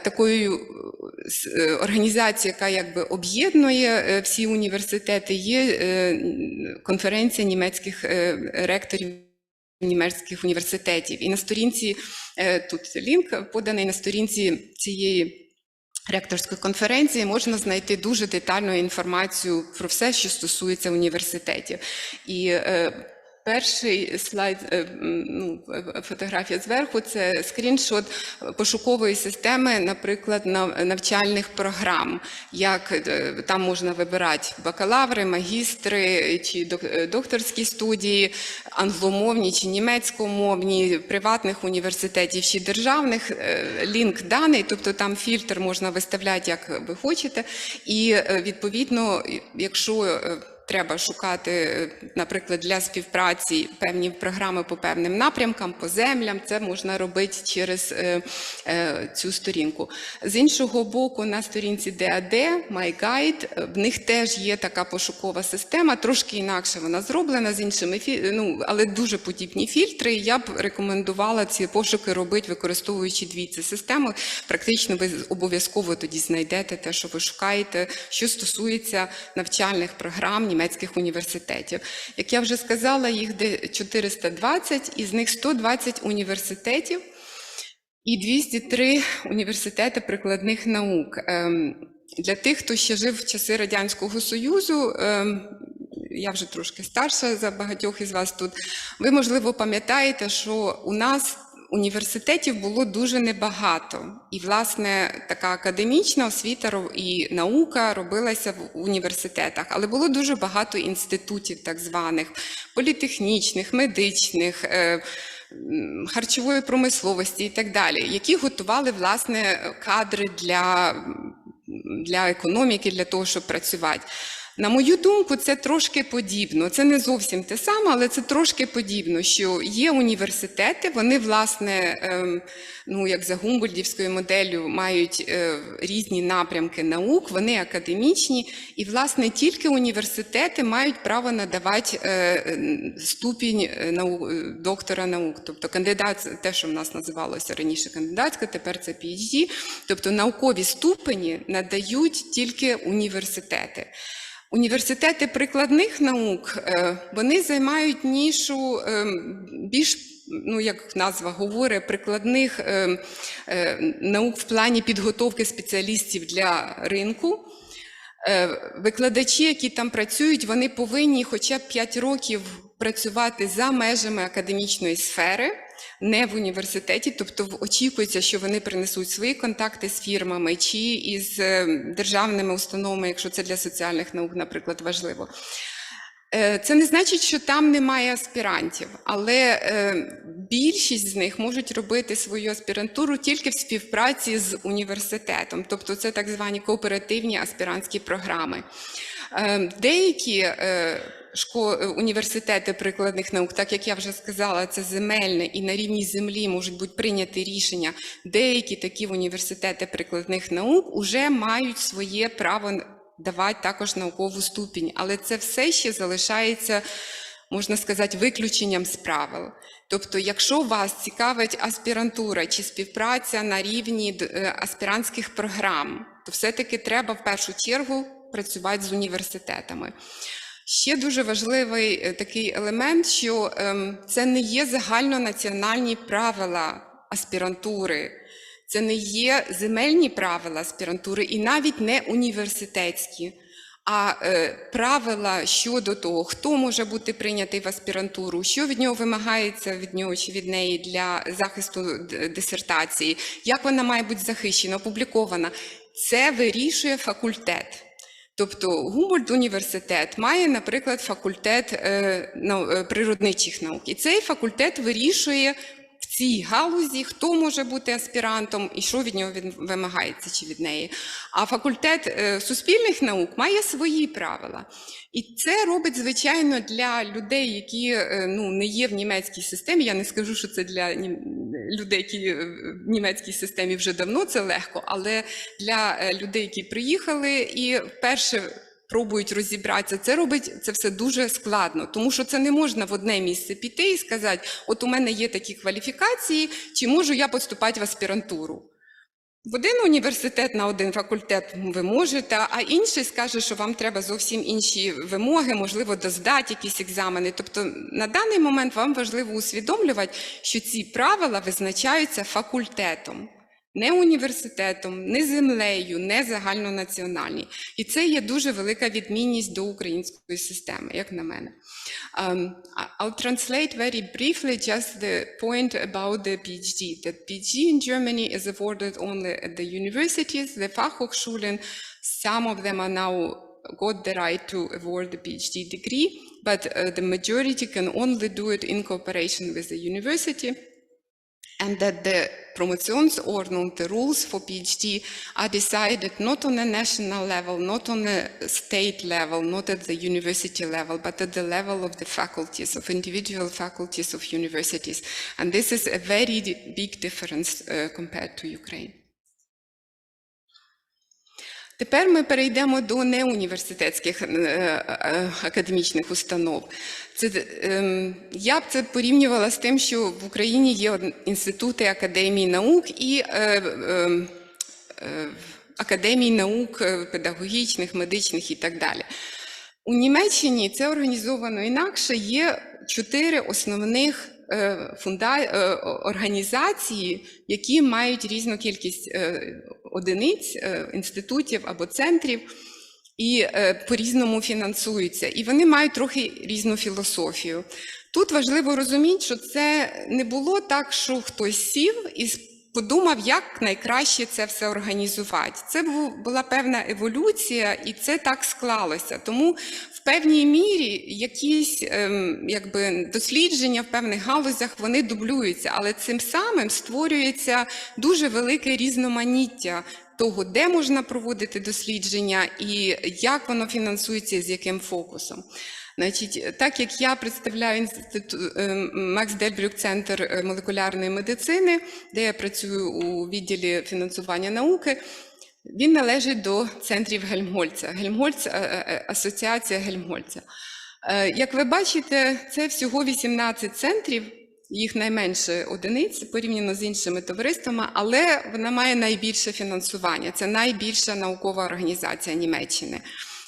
E: такою організацією, яка якби об'єднує всі університети, є конференція німецьких ректорів німецьких університетів. І на сторінці, тут лінк поданий, на сторінці цієї ректорської конференції можна знайти дуже детальну інформацію про все, що стосується університетів. І перший слайд, фотографія зверху, це скріншот пошукової системи, наприклад, навчальних програм. Як там можна вибирати бакалаври, магістри чи докторські студії, англомовні чи німецькомовні, приватних університетів чи державних. Лінк даний, тобто там фільтр можна виставляти, як ви хочете. І відповідно, якщо треба шукати, наприклад, для співпраці певні програми по певним напрямкам, по землям, це можна робити через цю сторінку. З іншого боку, на сторінці DAD, My Guide, в них теж є така пошукова система, трошки інакше вона зроблена, з іншими, але дуже подібні фільтри. Я б рекомендувала ці пошуки робити, використовуючи дві ці системи. Практично ви обов'язково тоді знайдете те, що ви шукаєте, що стосується навчальних програм німецьких університетів. Як я вже сказала, їх 420, із них 120 університетів і 203 університети прикладних наук. Для тих, хто ще жив в часи Радянського Союзу, я вже трошки старша за багатьох із вас тут, ви, можливо, пам'ятаєте, що у нас університетів було дуже небагато. І, власне, така академічна освіта і наука робилася в університетах. Але було дуже багато інститутів так званих, політехнічних, медичних, харчової промисловості і так далі, які готували, власне, кадри для економіки, для того, щоб працювати. На мою думку, це трошки подібно. Це не зовсім те саме, але це трошки подібно, що є університети, вони, власне, як за гумбольдтівською моделлю, мають різні напрямки наук, вони академічні, і, власне, тільки університети мають право надавати ступінь доктора наук, тобто кандидат, те, що в нас називалося раніше кандидатська, тепер це PhD, тобто наукові ступені надають тільки університети. Університети прикладних наук, вони займають нішу більш, як назва говорить, прикладних наук в плані підготовки спеціалістів для ринку. Викладачі, які там працюють, вони повинні хоча б 5 років працювати за межами академічної сфери. не в університеті, тобто очікується, що вони принесуть свої контакти з фірмами чи із державними установами, якщо це для соціальних наук, наприклад, важливо. Це не значить, що там немає аспірантів, але більшість з них можуть робити свою аспірантуру тільки в співпраці з університетом, тобто це так звані кооперативні аспірантські програми. Деякі університети прикладних наук, так як я вже сказала, це земельне і на рівні землі можуть бути прийняті рішення. Деякі такі університети прикладних наук вже мають своє право давати також наукову ступінь, але це все ще залишається, можна сказати, виключенням з правил. Тобто, якщо вас цікавить аспірантура чи співпраця на рівні аспірантських програм, то все-таки треба в першу чергу працювати з університетами. Ще дуже важливий такий елемент, що це не є загальнонаціональні правила аспірантури, це не є земельні правила аспірантури і навіть не університетські, а правила щодо того, хто може бути прийнятий в аспірантуру, що від нього вимагається від нього чи від неї для захисту дисертації, як вона має бути захищена, опублікована. Це вирішує факультет. Тобто Гумбольдт університет має, наприклад, факультет природничих наук. І цей факультет вирішує в цій галузі, хто може бути аспірантом і що від нього вимагається чи від неї. А факультет суспільних наук має свої правила. І це робить, звичайно, для людей, які не є в німецькій системі. Я не скажу, що це для людей, які в німецькій системі вже давно, це легко, але для людей, які приїхали і вперше пробують розібратися, це все дуже складно, тому що це не можна в одне місце піти і сказати, от у мене є такі кваліфікації, чи можу я поступати в аспірантуру. В один університет на один факультет ви можете, а інший скаже, що вам треба зовсім інші вимоги, можливо, доздати якісь екзамени. Тобто на даний момент вам важливо усвідомлювати, що ці правила визначаються факультетом. Не університетом, не землею, не загальнонаціональні. І це є дуже велика відмінність до української системи, як на мене. I'll translate very briefly just the point about the PhD. The PhD in Germany is awarded only at the universities, the Fachhochschulen. Some of them are now got the right to award the PhD degree, but the majority can only do it in cooperation with the university. And that the Promotionsordnung, the rules for PhD, are decided not on a national level, not on a state level, not at the university level, but at the level of the faculties, of individual faculties of universities. And this is a very big difference compared to Ukraine. Тепер ми перейдемо до неуніверситетських академічних установ. Я б це порівнювала з тим, що в Україні є інститути академії наук і академії наук педагогічних, медичних і так далі. У Німеччині це організовано інакше, є 4 основних організації, які мають різну кількість одиниць, інститутів або центрів, і по-різному фінансуються. І вони мають трохи різну філософію. Тут важливо розуміти, що це не було так, що хтось сів і подумав, як найкраще це все організувати. Це була певна еволюція, і це так склалося. Тому в певній мірі якісь дослідження в певних галузях, вони дублюються, але цим самим створюється дуже велике різноманіття того, де можна проводити дослідження і як воно фінансується, з яким фокусом. Значить, так як я представляю інститут Макс Дельбрюк Центр молекулярної медицини, де я працюю у відділі фінансування науки, він належить до центрів Гельмгольца. Асоціація Гельмгольца. Як ви бачите, це всього 18 центрів, їх найменше одиниць порівняно з іншими товариствами, але вона має найбільше фінансування. Це найбільша наукова організація Німеччини.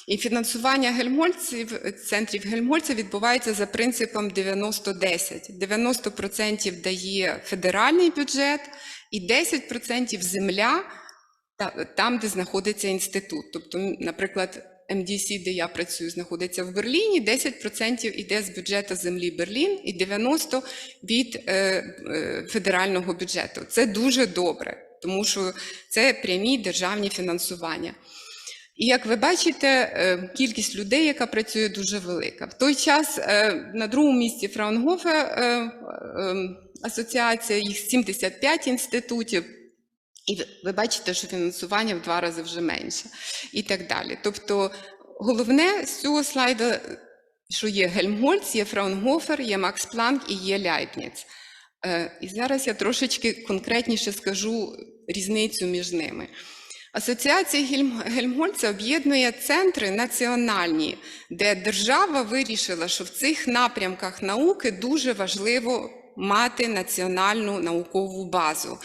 E: І фінансування центрів Гельмгольца відбувається за принципом 90-10. 90% дає федеральний бюджет і 10% земля там, де знаходиться інститут. Тобто, наприклад, МДС, де я працюю, знаходиться в Берліні, 10% йде з бюджету землі Берлін і 90% від федерального бюджету. Це дуже добре, тому що це прямі державні фінансування. І як ви бачите, кількість людей, яка працює, дуже велика. В той час на другому місці Фраунгофер асоціація, їх 75 інститутів, і ви бачите, що фінансування в 2 рази вже менше, і так далі. Тобто головне з цього слайду, що є Гельмгольц, є Фраунгофер, є Макс Планк і є Ляйбніц. І зараз я трошечки конкретніше скажу різницю між ними. Асоціація Гельмгольца об'єднує центри національні, де держава вирішила, що в цих напрямках науки дуже важливо мати національну наукову базу.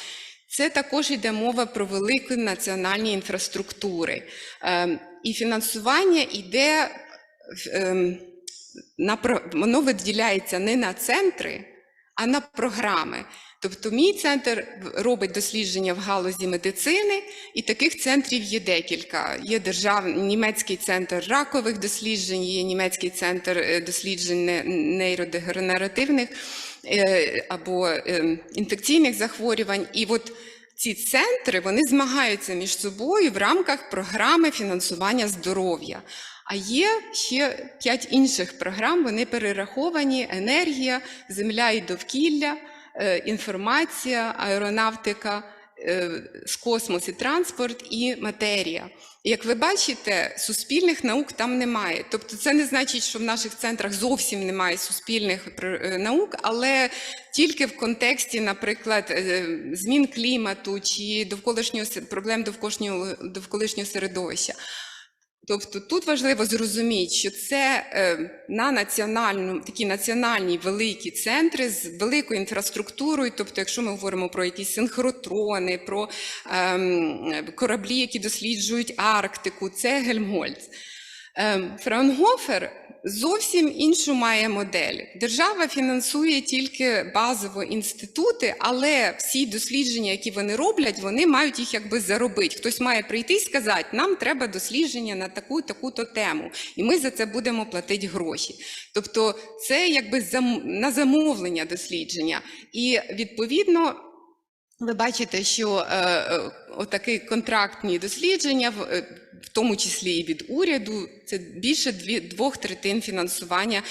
E: Це також йде мова про великі національні інфраструктури. І фінансування йде, воно виділяється не на центри, а на програми. Тобто мій центр робить дослідження в галузі медицини, і таких центрів є декілька. Є німецький центр ракових досліджень, є німецький центр досліджень нейродегенеративних або інфекційних захворювань. І от ці центри, вони змагаються між собою в рамках програми фінансування здоров'я. А є ще 5 інших програм, вони перераховані: енергія, земля і довкілля, інформація, аеронавтика, космос і транспорт і матерія. Як ви бачите, суспільних наук там немає. Тобто це не значить, що в наших центрах зовсім немає суспільних наук, але тільки в контексті, наприклад, змін клімату чи проблем довколишнього середовища. Тобто тут важливо зрозуміти, що це такі національні великі центри з великою інфраструктурою. Тобто, якщо ми говоримо про якісь синхротрони, про кораблі, які досліджують Арктику, це Гельмгольц. Фраунгофер зовсім іншу має модель. Держава фінансує тільки базово інститути, але всі дослідження, які вони роблять, вони мають їх якби заробити. Хтось має прийти і сказати, нам треба дослідження на таку-то тему, і ми за це будемо платити гроші. Тобто це якби на замовлення дослідження. І відповідно ви бачите, що отакі контрактні дослідження, в тому числі і від уряду, це більше 2/3 фінансування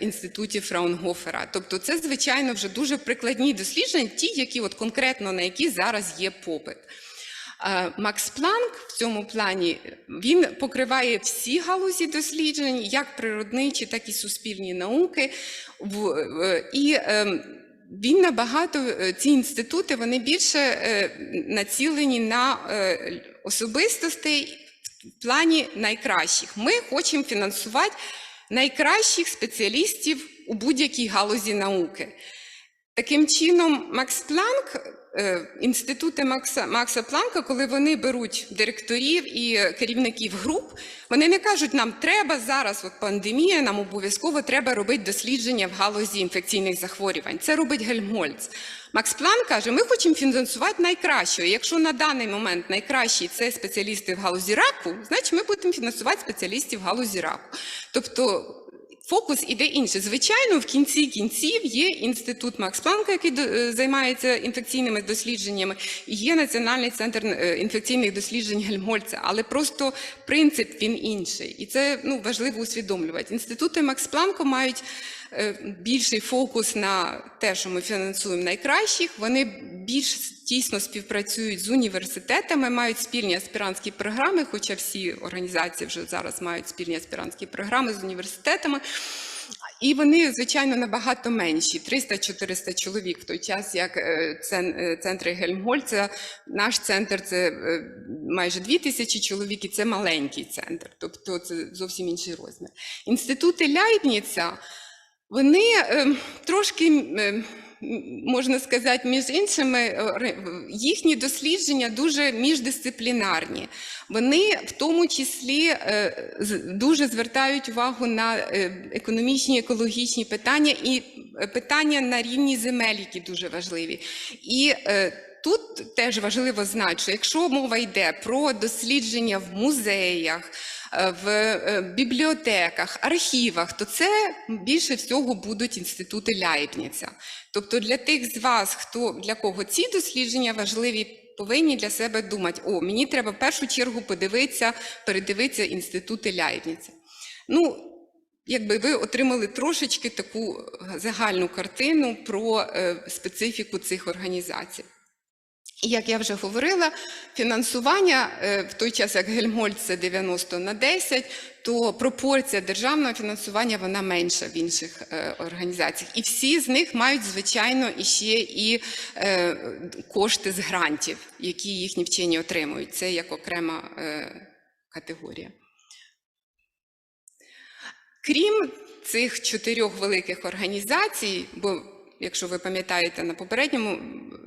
E: інститутів Фраунгофера. Тобто це, звичайно, вже дуже прикладні дослідження, ті, які конкретно на які зараз є попит. Макс Планк в цьому плані, він покриває всі галузі досліджень, як природничі, так і суспільні науки. І він ці інститути, вони більше націлені на особистостей в плані найкращих. Ми хочемо фінансувати найкращих спеціалістів у будь-якій галузі науки. Таким чином, Макс Планк, інститути Макса Планка, коли вони беруть директорів і керівників груп, вони не кажуть, нам треба зараз, пандемія, нам обов'язково треба робити дослідження в галузі інфекційних захворювань. Це робить Гельмгольц. Макс Планк каже, ми хочемо фінансувати найкращого. Якщо на даний момент найкращі – це спеціалісти в галузі раку, значить ми будемо фінансувати спеціалістів в галузі раку. Тобто фокус іде інший. Звичайно, в кінці кінців є інститут Макс Планка, який займається інфекційними дослідженнями, і є Національний центр інфекційних досліджень Гельмгольца, але просто принцип він інший. І це важливо усвідомлювати. Інститути Макс Планка мають більший фокус на те, що ми фінансуємо найкращих, вони більш тісно співпрацюють з університетами, мають спільні аспірантські програми, хоча всі організації вже зараз мають спільні аспірантські програми з університетами. І вони, звичайно, набагато менші, 300-400 чоловік, в той час, як центри Гельмгольца, наш центр – це майже 2000 чоловік, і це маленький центр, тобто це зовсім інший розмір. Інститути Ляйбніца, вони трошки, можна сказати, між іншими, їхні дослідження дуже міждисциплінарні. Вони в тому числі дуже звертають увагу на економічні, екологічні питання і питання на рівні земель, які дуже важливі. І тут теж важливо знати, що якщо мова йде про дослідження в музеях, в бібліотеках, архівах, то це більше всього будуть інститути Ляйбніца. Тобто для тих з вас, для кого ці дослідження важливі, повинні для себе думати, мені треба в першу чергу передивитися інститути Ляйбніца. Ну, якби ви отримали трошечки таку загальну картину про специфіку цих організацій. І, як я вже говорила, фінансування, в той час, як Гельмгольц це 90/10, то пропорція державного фінансування, вона менша в інших організаціях. І всі з них мають, звичайно, іще і кошти з грантів, які їхні вчені отримують. Це як окрема категорія. Крім цих 4 великих організацій, бо, якщо ви пам'ятаєте,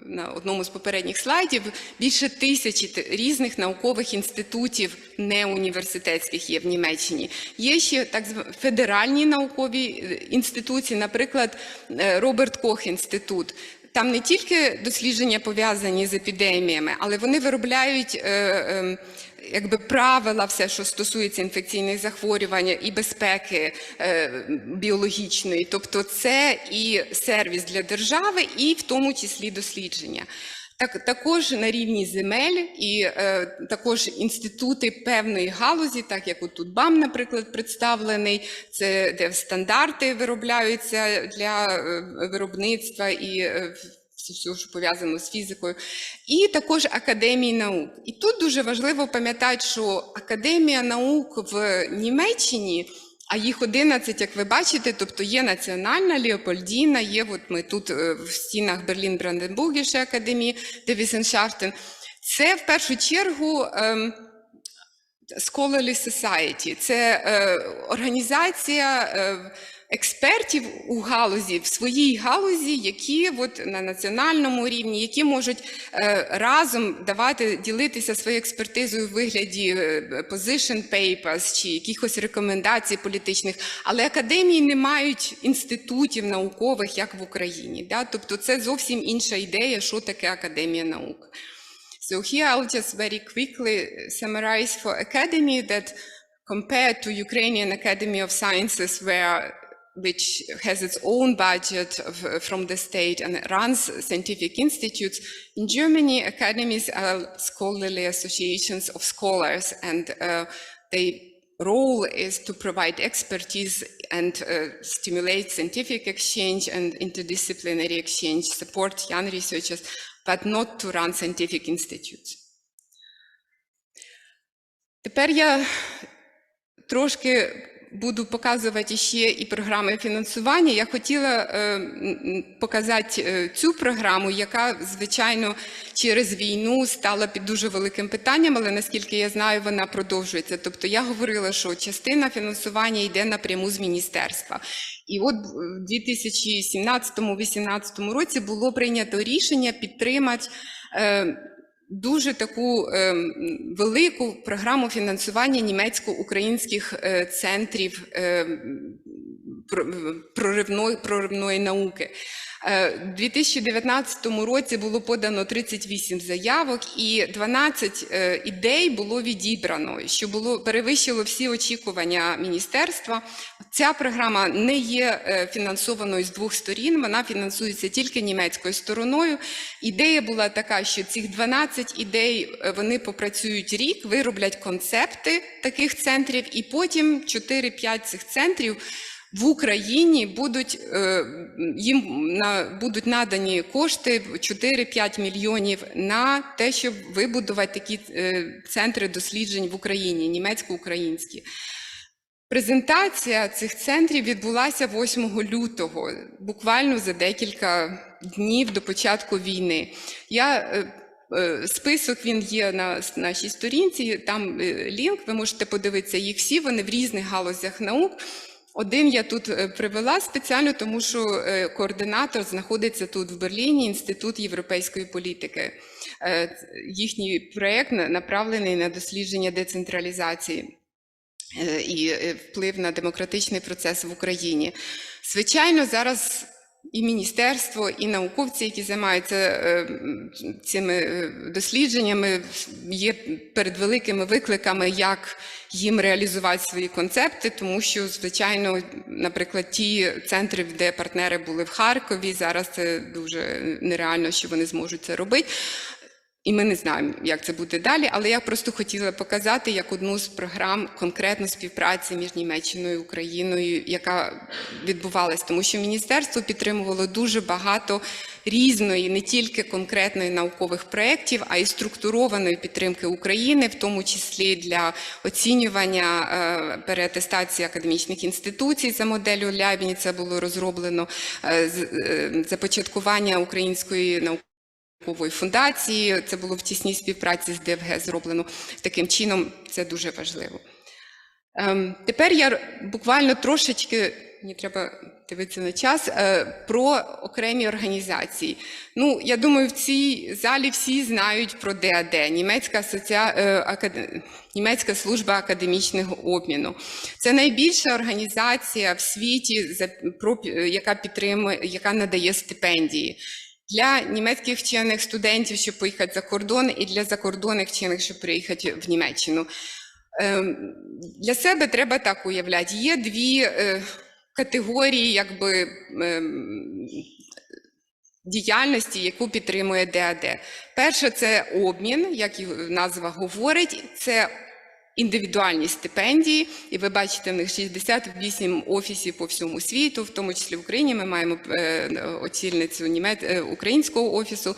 E: на одному з попередніх слайдів, більше 1000 різних наукових інститутів неуніверситетських є в Німеччині. Є ще так звані федеральні наукові інституції, наприклад, Роберт Кох-інститут. Там не тільки дослідження пов'язані з епідеміями, але вони виробляють правила, все, що стосується інфекційних захворювань і безпеки біологічної. Тобто це і сервіс для держави, і в тому числі дослідження. Також на рівні земель і також інститути певної галузі, так як тут БАМ, наприклад, представлений, це де стандарти виробляються для виробництва і все, що пов'язано з фізикою, і також Академії наук. І тут дуже важливо пам'ятати, що Академія наук в Німеччині, а їх 11, як ви бачите, тобто є національна, Леопольдіна, є ми тут в стінах Берлін-Бранденбургісche Академії der Wissenschaften. Це в першу чергу Scholarly Society, це організація експертів у галузі, в своїй галузі, які на національному рівні, які можуть разом ділитися своєю експертизою в вигляді position papers чи якихось рекомендацій політичних, але академії не мають інститутів наукових, як в Україні. Тобто це зовсім інша ідея, що таке Академія наук. So here I'll just very quickly summarize for academy that compared to Ukrainian Academy of Sciences, which has its own budget from the state and runs scientific institutes, in Germany, academies are scholarly associations of scholars, and their role is to provide expertise and stimulate scientific exchange and interdisciplinary exchange, support young researchers, but not to run scientific institutes. Тепер я трошки буду показувати ще і програми фінансування. Я хотіла показати цю програму, яка, звичайно, через війну стала під дуже великим питанням, але, наскільки я знаю, вона продовжується. Тобто я говорила, що частина фінансування йде напряму з міністерства. І от в 2017-2018 році було прийнято рішення підтримати дуже таку велику програму фінансування німецько-українських центрів проривної науки. У 2019 році було подано 38 заявок і 12 ідей було відібрано, що перевищило всі очікування міністерства. Ця програма не є фінансованою з двох сторін, вона фінансується тільки німецькою стороною. Ідея була така, що цих 12 ідей, вони попрацюють рік, вироблять концепти таких центрів, і потім 4-5 цих центрів в Україні їм будуть надані кошти 4-5 мільйонів на те, щоб вибудувати такі центри досліджень в Україні, німецько-українські. Презентація цих центрів відбулася 8 лютого, буквально за декілька днів до початку війни. Список він є на нашій сторінці, там лінк, ви можете подивитися їх всі, вони в різних галузях наук. Один я тут привела спеціально, тому що координатор знаходиться тут в Берліні, Інститут європейської політики. Їхній проєкт направлений на дослідження децентралізації і вплив на демократичний процес в Україні. Звичайно, зараз і міністерство, і науковці, які займаються цими дослідженнями, є перед великими викликами, як їм реалізувати свої концепти, тому що, звичайно, наприклад, ті центри, де партнери були в Харкові, зараз це дуже нереально, що вони зможуть це робити. І ми не знаємо, як це буде далі, але я просто хотіла показати як одну з програм конкретно співпраці між Німеччиною і Україною, яка відбувалась, тому що міністерство підтримувало дуже багато різної, не тільки конкретної наукових проєктів, а й структурованої підтримки України, в тому числі для оцінювання переатестації академічних інституцій за моделлю Лябініца було розроблено, започаткування української наукової фундації, це було в тісній співпраці з ДФГ зроблено. Таким чином, це дуже важливо. Тепер я буквально трошечки, мені треба дивитися на час, про окремі організації. Ну, я думаю, в цій залі всі знають про ДАД, Німецька служба академічного обміну. Це найбільша організація в світі, яка надає стипендії для німецьких вчених студентів, щоб поїхати за кордон, і для закордонних вчених, щоб приїхати в Німеччину. Для себе треба так уявляти. Є дві категорії діяльності, яку підтримує ДАД. Перше – це обмін, як і назва говорить, це індивідуальні стипендії, і ви бачите, в них 68 офісів по всьому світу, в тому числі в Україні ми маємо очільницю українського офісу.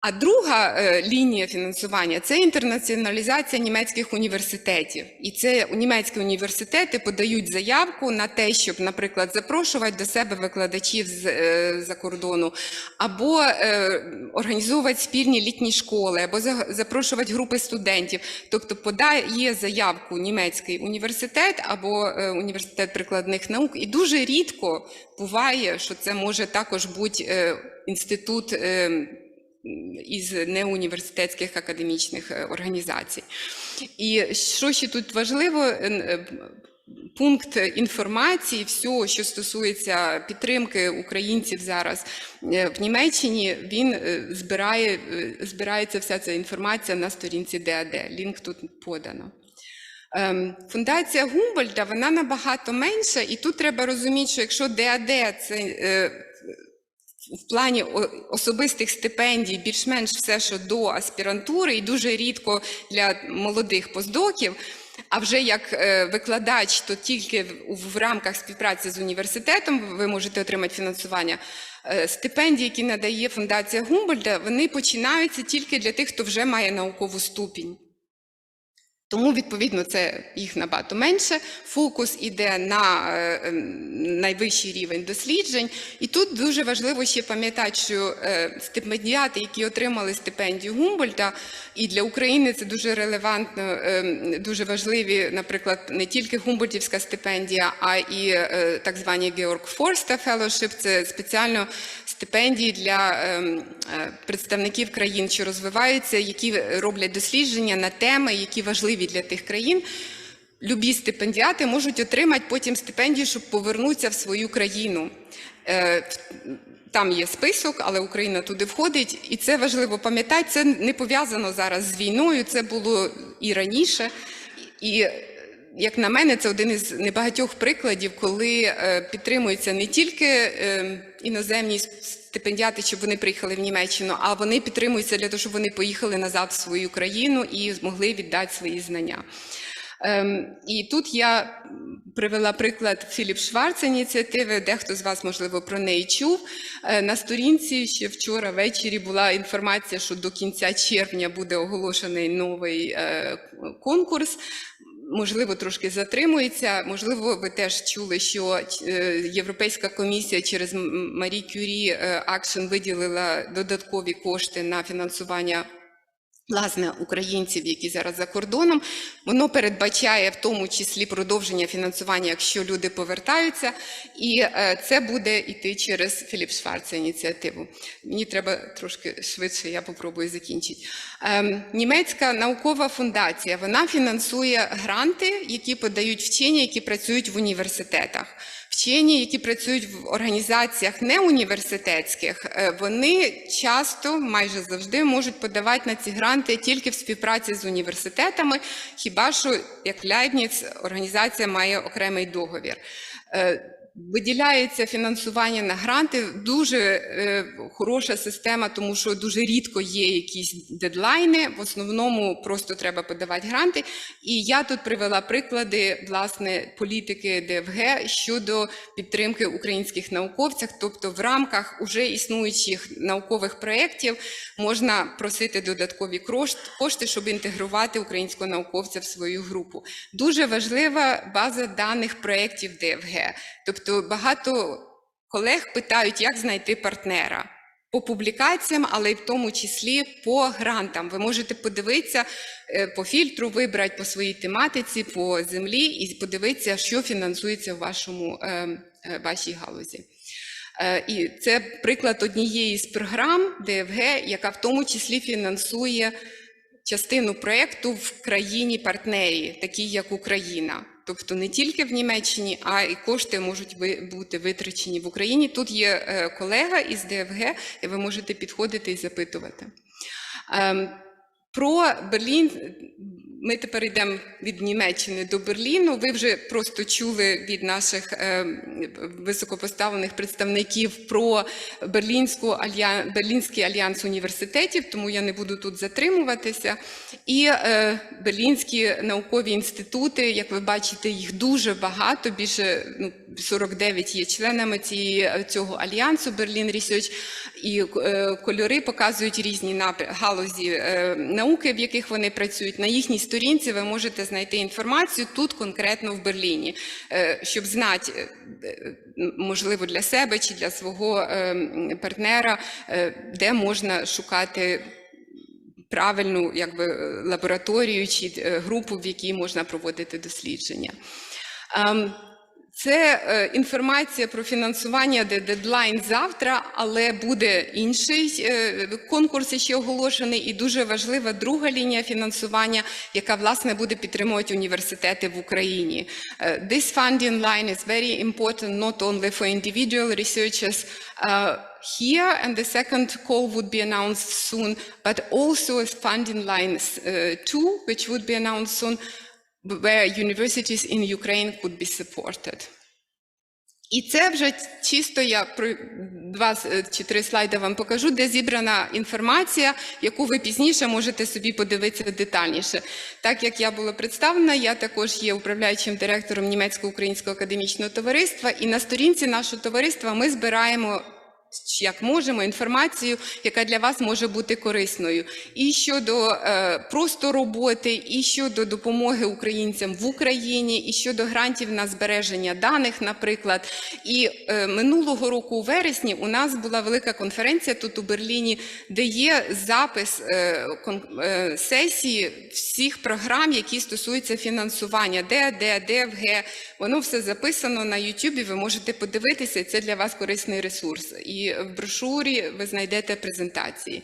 E: А друга лінія фінансування – це інтернаціоналізація німецьких університетів. І це німецькі університети подають заявку на те, щоб, наприклад, запрошувати до себе викладачів з-за кордону, або організовувати спільні літні школи, або запрошувати групи студентів. Тобто подає заявку німецький університет або університет прикладних наук. І дуже рідко буває, що це може також бути інститут із неуніверситетських академічних організацій. І що ще тут важливо, пункт інформації, все, що стосується підтримки українців зараз в Німеччині, він збирається вся ця інформація на сторінці ДАД. Лінк тут подано. Фундація Гумбольдта, вона набагато менша, і тут треба розуміти, що якщо ДАД – це в плані особистих стипендій більш-менш все, що до аспірантури, і дуже рідко для молодих постдоків, а вже як викладач, то тільки в рамках співпраці з університетом ви можете отримати фінансування. Стипендії, які надає фундація Гумбольдта, вони починаються тільки для тих, хто вже має наукову ступінь. Тому, відповідно, це їх набагато менше. Фокус іде на найвищий рівень досліджень. І тут дуже важливо ще пам'ятати, що стипендіати, які отримали стипендію Гумбольдта, і для України це дуже релевантно, дуже важливі, наприклад, не тільки Гумбольдтівська стипендія, а і так звані Georg Forster Fellowship, це спеціально стипендії для представників країн, що розвиваються, які роблять дослідження на теми, які важливі для тих країн. Любі стипендіати можуть отримати потім стипендію, щоб повернутися в свою країну. Там є список, але Україна туди входить, і це важливо пам'ятати, це не пов'язано зараз з війною, це було і раніше. І, як на мене, це один із небагатьох прикладів, коли підтримуються не тільки іноземні стипендіати, щоб вони приїхали в Німеччину, а вони підтримуються для того, щоб вони поїхали назад в свою країну і змогли віддати свої знання. І тут я привела приклад Філіп Шварц ініціативи, дехто з вас, можливо, про неї чув. На сторінці ще вчора ввечері була інформація, що до кінця червня буде оголошений новий конкурс. Можливо, трошки затримується. Можливо, ви теж чули, що Європейська комісія через Marie Curie Action виділила додаткові кошти на фінансування власне, українців, які зараз за кордоном. Воно передбачає в тому числі продовження фінансування, якщо люди повертаються, і це буде йти через Філіп Шварца ініціативу. Мені треба трошки швидше, я попробую закінчити. Німецька наукова фундація, вона фінансує гранти, які подають вчені, які працюють в університетах. Вчені, які працюють в організаціях неуніверситетських, вони часто, майже завжди, можуть подавати на ці гранти тільки в співпраці з університетами, хіба що, як Лейбніц, організація має окремий договір. Виділяється фінансування на гранти, дуже хороша система, тому що дуже рідко є якісь дедлайни, в основному просто треба подавати гранти. І я тут привела приклади, власне, політики ДФГ щодо підтримки українських науковців, тобто в рамках уже існуючих наукових проєктів можна просити додаткові кошти, щоб інтегрувати українського науковця в свою групу. Дуже важлива база даних проєктів ДФГ. Тобто багато колег питають, як знайти партнера по публікаціям, але й в тому числі по грантам. Ви можете подивитися, по фільтру вибрати по своїй тематиці, по землі і подивитися, що фінансується в вашій галузі. І це приклад однієї з програм ДФГ, яка в тому числі фінансує частину проєкту в країні-партнері, такій як Україна. Тобто не тільки в Німеччині, а і кошти можуть бути витрачені в Україні. Тут є колега із ДФГ, і ви можете підходити і запитувати. Про Берлін, ми тепер йдемо від Німеччини до Берліну. Ви вже просто чули від наших високопоставлених представників про Берлінський альянс університетів, тому я не буду тут затримуватися. І берлінські наукові інститути, як ви бачите, їх дуже багато, більше 49 є членами цього альянсу Berlin Research, і кольори показують різні галузі науки, в яких вони працюють. На їхній сторінці ви можете знайти інформацію тут, конкретно в Берліні, щоб знати, можливо, для себе чи для свого партнера, де можна шукати правильну лабораторію чи групу, в якій можна проводити дослідження. Це інформація про фінансування, де дедлайн завтра, але буде інший конкурс ще оголошений, і дуже важлива друга лінія фінансування, яка, власне, буде підтримувати університети в Україні. This funding line is very important not only for individual researchers here, and the second call would be announced soon, but also a funding line 2, which would be announced soon, where universities in Ukraine could be supported. І це вже чисто я про 2 чи 3 слайди вам покажу, де зібрана інформація, яку ви пізніше можете собі подивитися детальніше. Так як я була представлена, я також є управляючим директором Німецько-Українського академічного товариства, і на сторінці нашого товариства ми збираємо, як можемо, інформацію, яка для вас може бути корисною. І щодо просто роботи, і щодо допомоги українцям в Україні, і щодо грантів на збереження даних, наприклад. І минулого року у вересні у нас була велика конференція тут у Берліні, де є запис сесії всіх програм, які стосуються фінансування, ДФГ. Воно все записано на YouTube, ви можете подивитися, і це для вас корисний ресурс. І в брошурі ви знайдете презентації.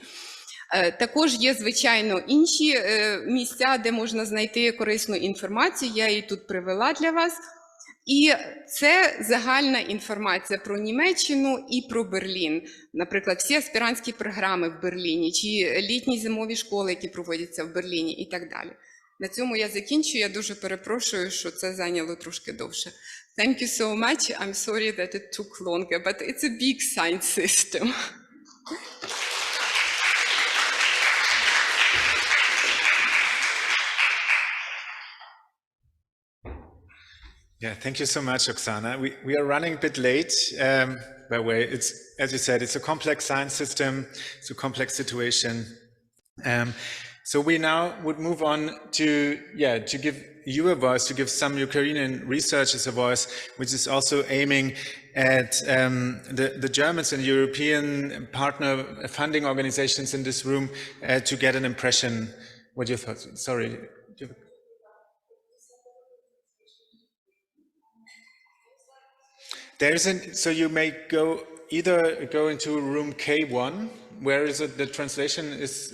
E: Також є, звичайно, інші місця, де можна знайти корисну інформацію, я її тут привела для вас. І це загальна інформація про Німеччину і про Берлін. Наприклад, всі аспірантські програми в Берліні, чи літні зимові школи, які проводяться в Берліні і так далі. На цьому я закінчую. Я дуже перепрошую, що це зайняло трошки довше. Thank you so much. I'm sorry that it took longer, but it's a big science system.
C: Yeah, thank you so much, Oksana. We are running a bit late. By the way, it's, as you said, it's a complex science system. It's a complex situation. So we now would move on to give you a voice, to give some Ukrainian researchers a voice, which is also aiming at the Germans and European partner funding organizations in this room to get an impression. What you thought? Sorry. So you may either go into room K1, where is it, the translation is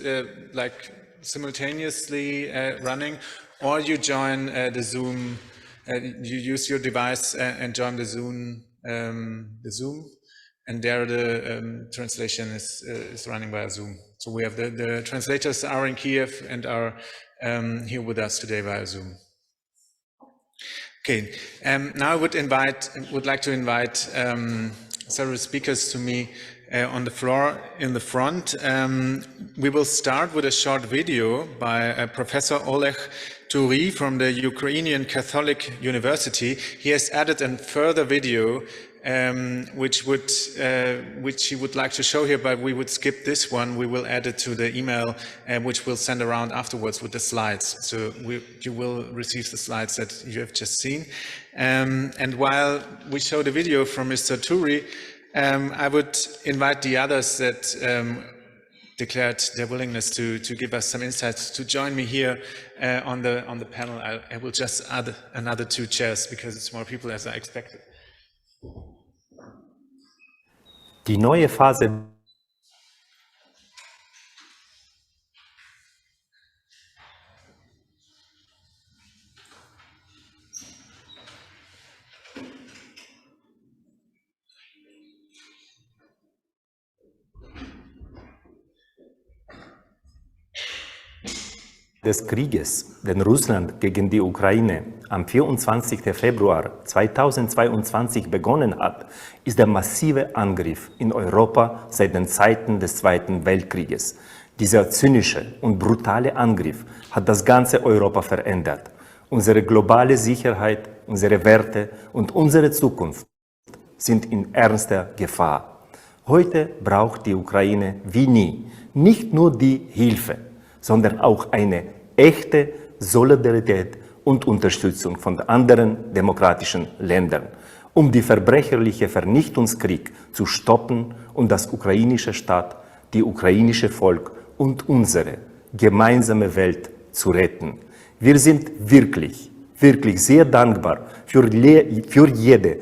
C: like simultaneously running, or you join the Zoom. You use your device and join the Zoom, and there the translation is running via Zoom. So we have the translators are in Kiev and are here with us today via Zoom. Okay, now I would like to invite several speakers to me on the floor in the front. We will start with a short video by Professor Oleg Turi from the Ukrainian Catholic University. He has added a further video which he would like to show here, but we would skip this one. We will add it to the email, which we'll send around afterwards with the slides. So you will receive the slides that you have just seen. And while we show the video from Mr. Turi, I would invite the others that declared their willingness to give us some insights to join me here on the panel. I will just add another 2 chairs because it's more people as I expected.
F: Die neue Phase des Krieges, den Russland gegen die Ukraine am 24. Februar 2022 begonnen hat, ist der massive Angriff in Europa seit den Zeiten des Zweiten Weltkrieges. Dieser zynische und brutale Angriff hat das ganze Europa verändert. Unsere globale Sicherheit, unsere Werte und unsere Zukunft sind in ernster Gefahr. Heute braucht die Ukraine wie nie nicht nur die Hilfe, sondern auch eine echte Solidarität und Unterstützung von anderen demokratischen Ländern, um die verbrecherliche Vernichtungskrieg zu stoppen und das ukrainische Staat, die ukrainische Volk und unsere gemeinsame Welt zu retten. Wir sind wirklich sehr dankbar für jede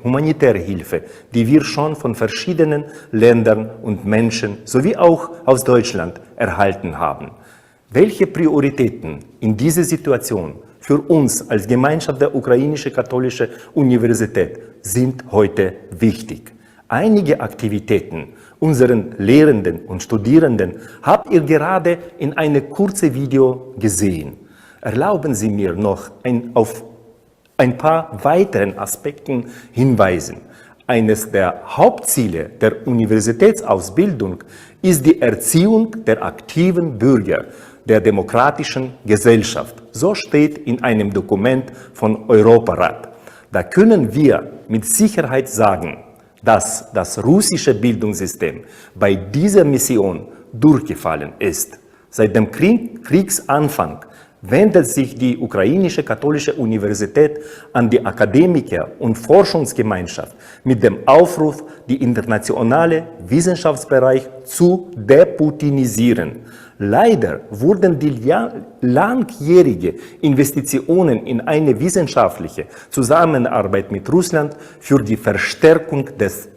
F: humanitäre Hilfe, die wir schon von verschiedenen Ländern und Menschen sowie auch aus Deutschland erhalten haben. Welche Prioritäten in dieser Situation für uns als Gemeinschaft der Ukrainischen Katholischen Universität sind heute wichtig? Einige Aktivitäten unseren Lehrenden und Studierenden habt ihr gerade in einem kurzen Video gesehen. Erlauben Sie mir noch auf ein paar weiteren Aspekten hinweisen. Eines der Hauptziele der Universitätsausbildung ist die Erziehung der aktiven Bürger der demokratischen Gesellschaft. So steht in einem Dokument von Europarat. Da können wir mit Sicherheit sagen, dass das russische Bildungssystem bei dieser Mission durchgefallen ist. Seit dem Kriegsanfang wendet sich die Ukrainische Katholische Universität an die Akademiker und Forschungsgemeinschaft mit dem Aufruf, die internationale Wissenschaftsbereich zu deputinisieren. Leider wurden die langjährige Investitionen in eine wissenschaftliche Zusammenarbeit mit Russland für die Verstärkung des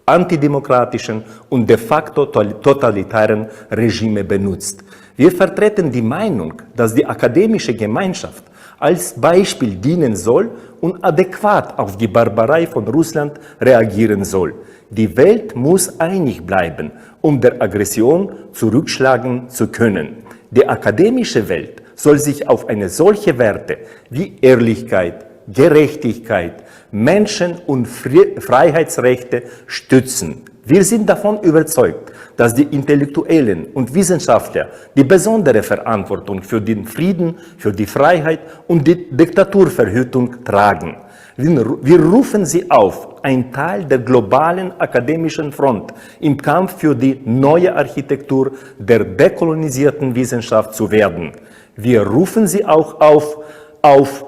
F: antidemokratischen und de facto totalitären Regime benutzt. Wir vertreten die Meinung, dass die akademische Gemeinschaft als Beispiel dienen soll und adäquat auf die Barbarei von Russland reagieren soll. Die Welt muss einig bleiben, um der Aggression zurückschlagen zu können. Die akademische Welt soll sich auf eine solche Werte wie Ehrlichkeit, Gerechtigkeit, Menschen- und Freiheitsrechte stützen. Wir sind davon überzeugt, dass die Intellektuellen und Wissenschaftler die besondere Verantwortung für den Frieden, für die Freiheit und die Diktaturverhütung tragen. Wir rufen sie auf, ein Teil der globalen akademischen Front im Kampf für die neue Architektur der dekolonisierten Wissenschaft zu werden. Wir rufen sie auch auf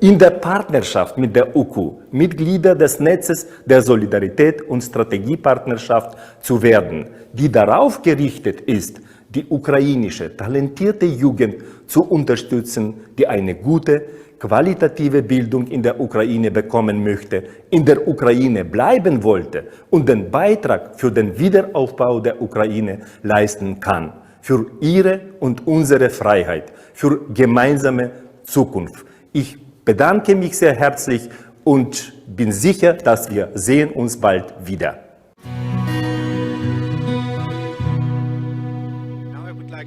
F: in der Partnerschaft mit der UKU Mitglieder des Netzes der Solidarität und Strategiepartnerschaft zu werden, die darauf gerichtet ist, die ukrainische talentierte Jugend zu unterstützen, die eine gute, qualitative Bildung in der Ukraine bekommen möchte, in der Ukraine bleiben wollte und den Beitrag für den Wiederaufbau der Ukraine leisten kann, für ihre und unsere Freiheit, für gemeinsame Zukunft. Ich bedanke mich sehr herzlich und bin sicher, dass wir sehen uns bald wieder.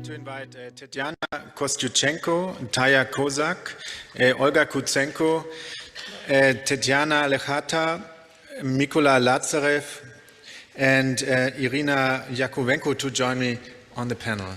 C: To invite Tetjana Kostyuchenko, Taya Kozak, Olga Kutsenko, Tetjana Lechata, Mikola Lazarev, and Irina Yakovenko to join me on the panel.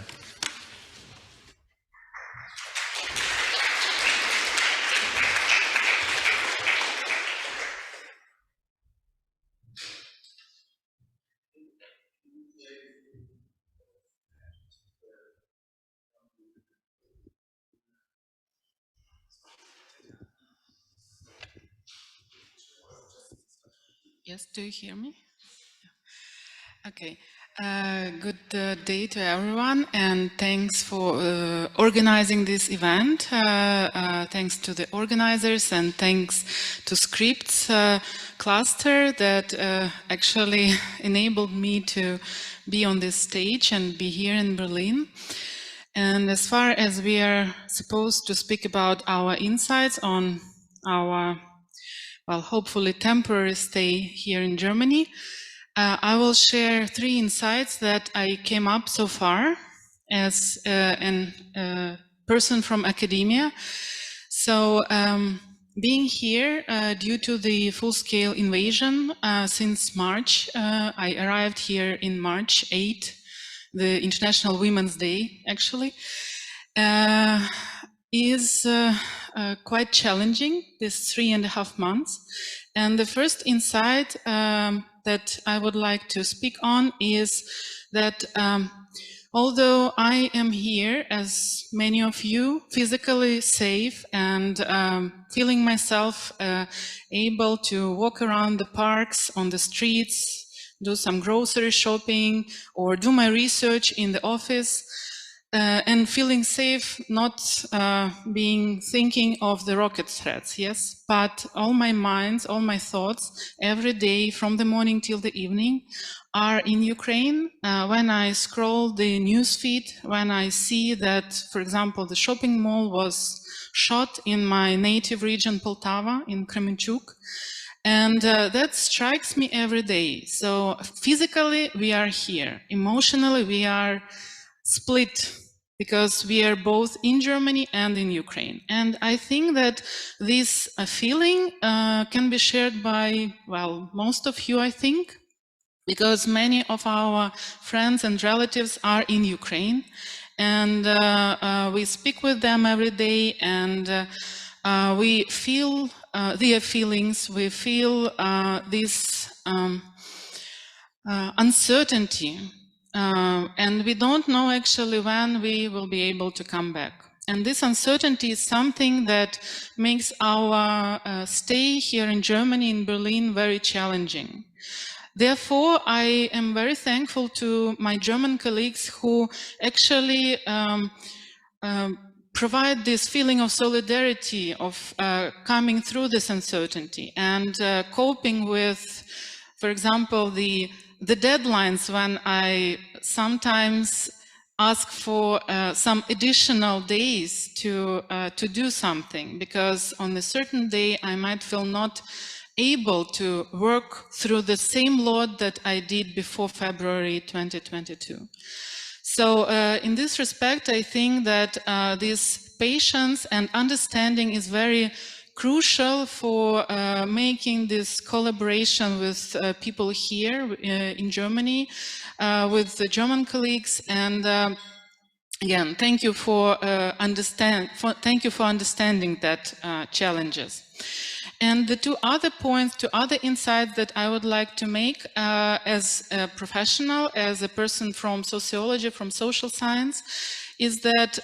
G: Yes, do you hear me? Okay. Good day to everyone, and thanks for organizing this event. Thanks to the organizers, and thanks to SCRiPTS cluster that actually enabled me to be on this stage and be here in Berlin. And as far as we are supposed to speak about our insights on our, well, hopefully temporary stay here in Germany, I will share 3 insights that I came up so far as a person from academia. So being here due to the full-scale invasion since March, I arrived here in March 8, the International Women's Day actually, is quite challenging, this 3.5 months. And the first insight that I would like to speak on is that although I am here, as many of you, physically safe and feeling myself able to walk around the parks, on the streets, do some grocery shopping, or do my research in the office, and feeling safe, not thinking of the rocket threats, yes, but all my minds, all my thoughts, every day from the morning till the evening, are in Ukraine. When I scroll the newsfeed, when I see that, for example, the shopping mall was shot in my native region, Poltava, in Kremenchuk, and that strikes me every day. So physically, we are here. Emotionally, we are split, because we are both in Germany and in Ukraine. And I think that this feeling can be shared by, well, most of you, I think, because many of our friends and relatives are in Ukraine, and we speak with them every day, and we feel their feelings, we feel this uncertainty. And we don't know actually when we will be able to come back. And this uncertainty is something that makes our stay here in Germany, in Berlin, very challenging. Therefore, I am very thankful to my German colleagues who actually provide this feeling of solidarity, of coming through this uncertainty and coping with, for example, the deadlines, when I sometimes ask for some additional days to do something, because on a certain day I might feel not able to work through the same load that I did before February 2022. So in this respect, I think that this patience and understanding is very crucial for making this collaboration with people here in Germany, with the German colleagues. And again, thank you for understanding that challenges. And the 2 other points, 2 other insights that I would like to make as a professional, as a person from sociology, from social science, is that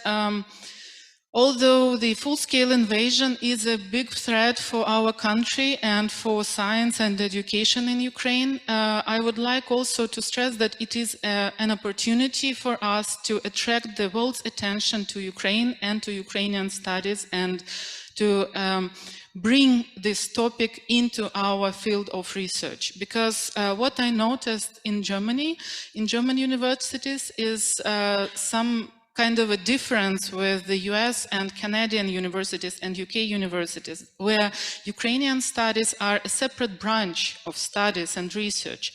G: Although the full-scale invasion is a big threat for our country and for science and education in Ukraine, I would like also to stress that it is an opportunity for us to attract the world's attention to Ukraine and to Ukrainian studies, and to bring this topic into our field of research. Because what I noticed in German universities is some kind of a difference with the US and Canadian universities and UK universities, where Ukrainian studies are a separate branch of studies and research.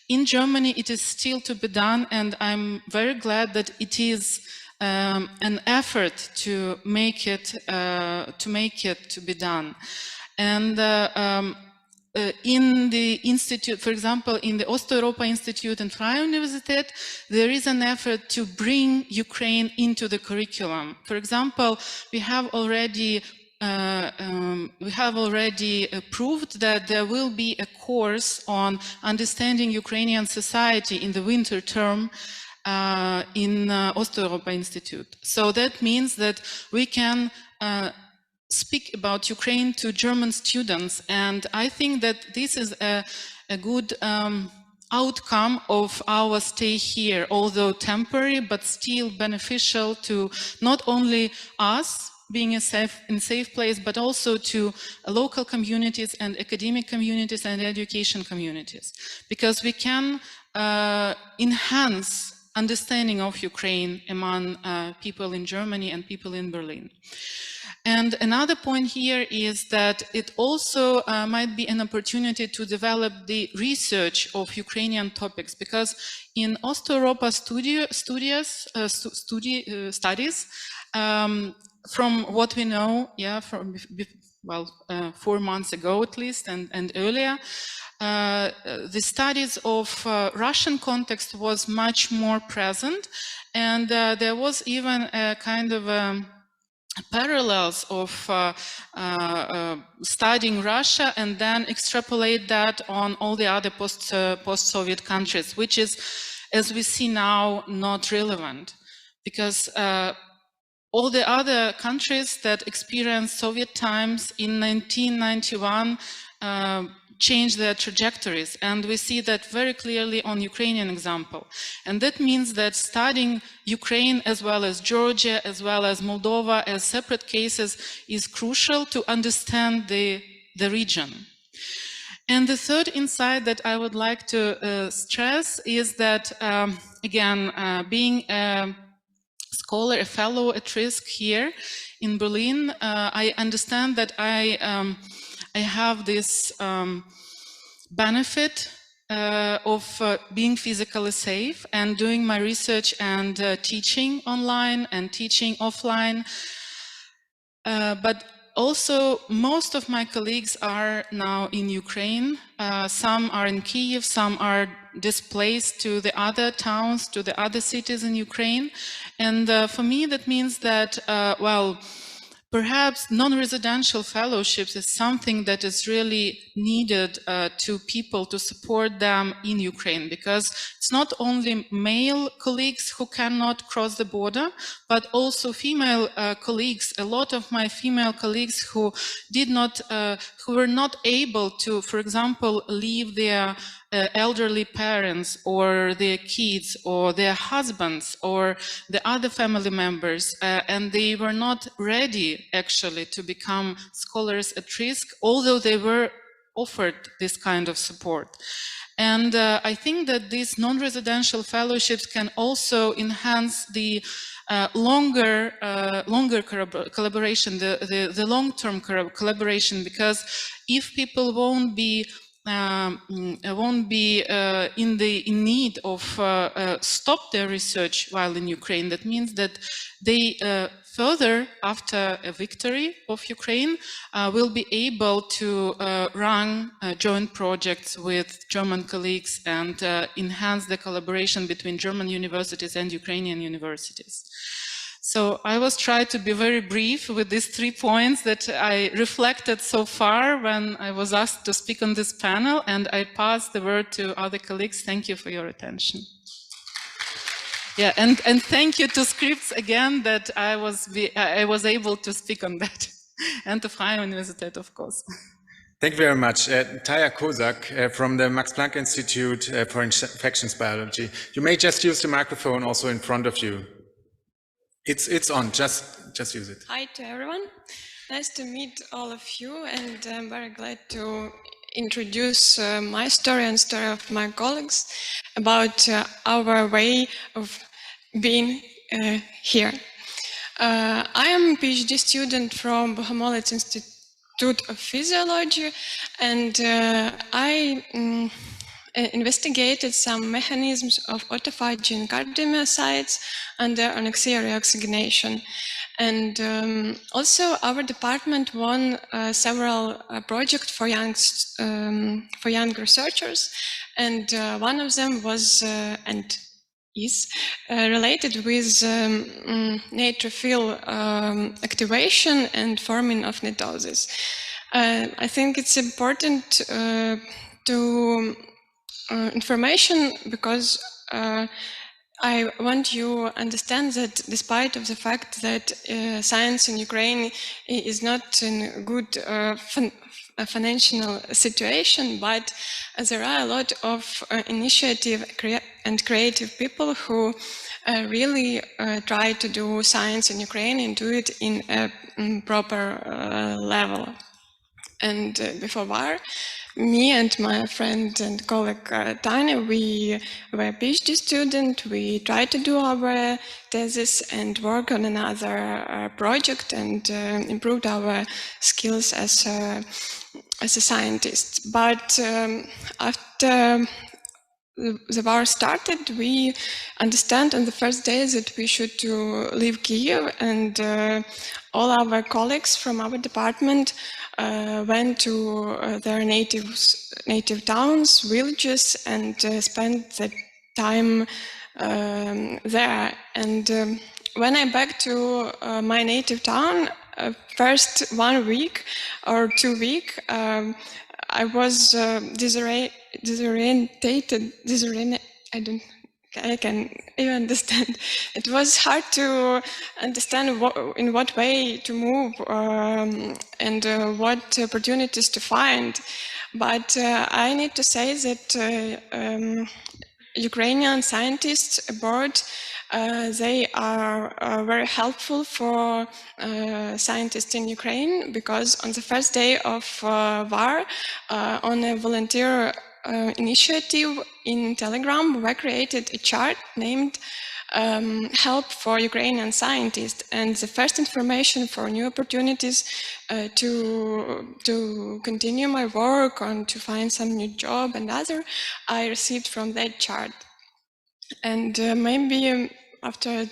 G: In Germany, it is still to be done, and I'm very glad that it is an effort to make it to be done. And in the institute, for example, in the Osteuropa Institute and Freie Universität, there is an effort to bring Ukraine into the curriculum. For example, we have already proved that there will be a course on understanding Ukrainian society in the winter term in Osteuropa Institute. So that means that we can speak about Ukraine to German students, and I think that this is a good outcome of our stay here, although temporary, but still beneficial to not only us being a safe place, but also to local communities and academic communities and education communities, because we can enhance understanding of Ukraine among people in Germany and people in Berlin. And another point here is that it also might be an opportunity to develop the research of Ukrainian topics, because in Osteuropa studies, from what we know, from 4 months ago at least, and earlier, the studies of Russian context was much more present, and there was even a kind of parallels of studying Russia and then extrapolate that on all the other post-Soviet countries, which is, as we see now, not relevant, because all the other countries that experienced Soviet times in 1991 change their trajectories, and we see that very clearly on Ukrainian example. And that means that studying Ukraine as well as Georgia as well as Moldova as separate cases is crucial to understand the region. And the third insight that I would like to stress is that, again, being a scholar, a fellow at risk here in Berlin, I understand that I have this benefit of being physically safe and doing my research and teaching online and teaching offline. But also, most of my colleagues are now in Ukraine. Some are in Kyiv, some are displaced to the other towns, to the other cities in Ukraine. And for me, that means that, well, perhaps non-residential fellowships is something that is really needed to people to support them in Ukraine, because it's not only male colleagues who cannot cross the border, but also female colleagues. A lot of my female colleagues who were not able to, for example, leave their elderly parents or their kids or their husbands or the other family members, and they were not ready actually to become scholars at risk, although they were offered this kind of support. And I think that these non-residential fellowships can also enhance the longer collaboration, the long-term collaboration, because if people won't be in need of stop their research while in Ukraine, that means that they further, after a victory of Ukraine, will be able to run joint projects with German colleagues and enhance the collaboration between German universities and Ukrainian universities. So I was trying to be very brief with these 3 points that I reflected so far when I was asked to speak on this panel, and I pass the word to other colleagues. Thank you for your attention. Yeah, and thank you to SCRiPTS again that I was able to speak on that, and to Freie Universität, of course.
C: Thank you very much. Taya Kozak from the Max Planck Institute for Infections Biology. You may just use the microphone also in front of you. It's on, just use it.
H: Hi to everyone. Nice to meet all of you, and I'm very glad to introduce my story and story of my colleagues about our way of being here. I am a PhD student from Humanities Institute of Physiology, and I investigated some mechanisms of autophagy in cardiomyocytes under anorexia reoxygenation. And also our department won several projects for young researchers, and one of them was and is related with neutrophil activation and forming of netosis. I think it's important to information because I want you to understand that despite of the fact that science in Ukraine is not in a good financial situation, but there are a lot of initiative and creative people who really try to do science in Ukraine and do it in a proper level. And before war, me and my friend and colleague Tanya, we were PhD student. We tried to do our thesis and work on another project and improved our skills as a scientist. But after the war started, we understand on the first day that we should leave Kiev, and all our colleagues from our department went to their native towns, villages, and spent the time there. And when I back to my native town, first 1 week or 2 weeks, I was disorientated. I can even understand. It was hard to understand in what way to move and what opportunities to find. But I need to say that Ukrainian scientists abroad, they are very helpful for scientists in Ukraine, because on the first day of war, on a volunteer initiative in Telegram, we created a chart named Help for Ukrainian Scientists, and the first information for new opportunities to continue my work and to find some new job and other, I received from that chart. And maybe after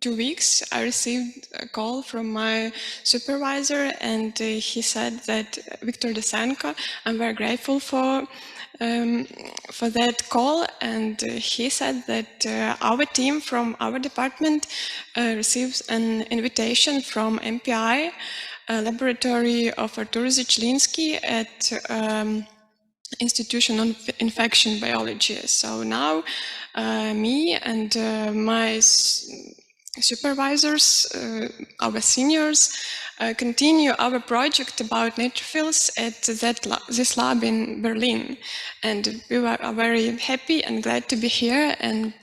H: 2 weeks, I received a call from my supervisor, and he said that Viktor Desenko, I'm very grateful for that call, and he said that our team from our department receives an invitation from MPI, a laboratory of Artur Zichlinsky at Institution on Infection Biology. So now me and my supervisors, our seniors, continue our project about neutrophils at this lab in Berlin. And we are very happy and glad to be here and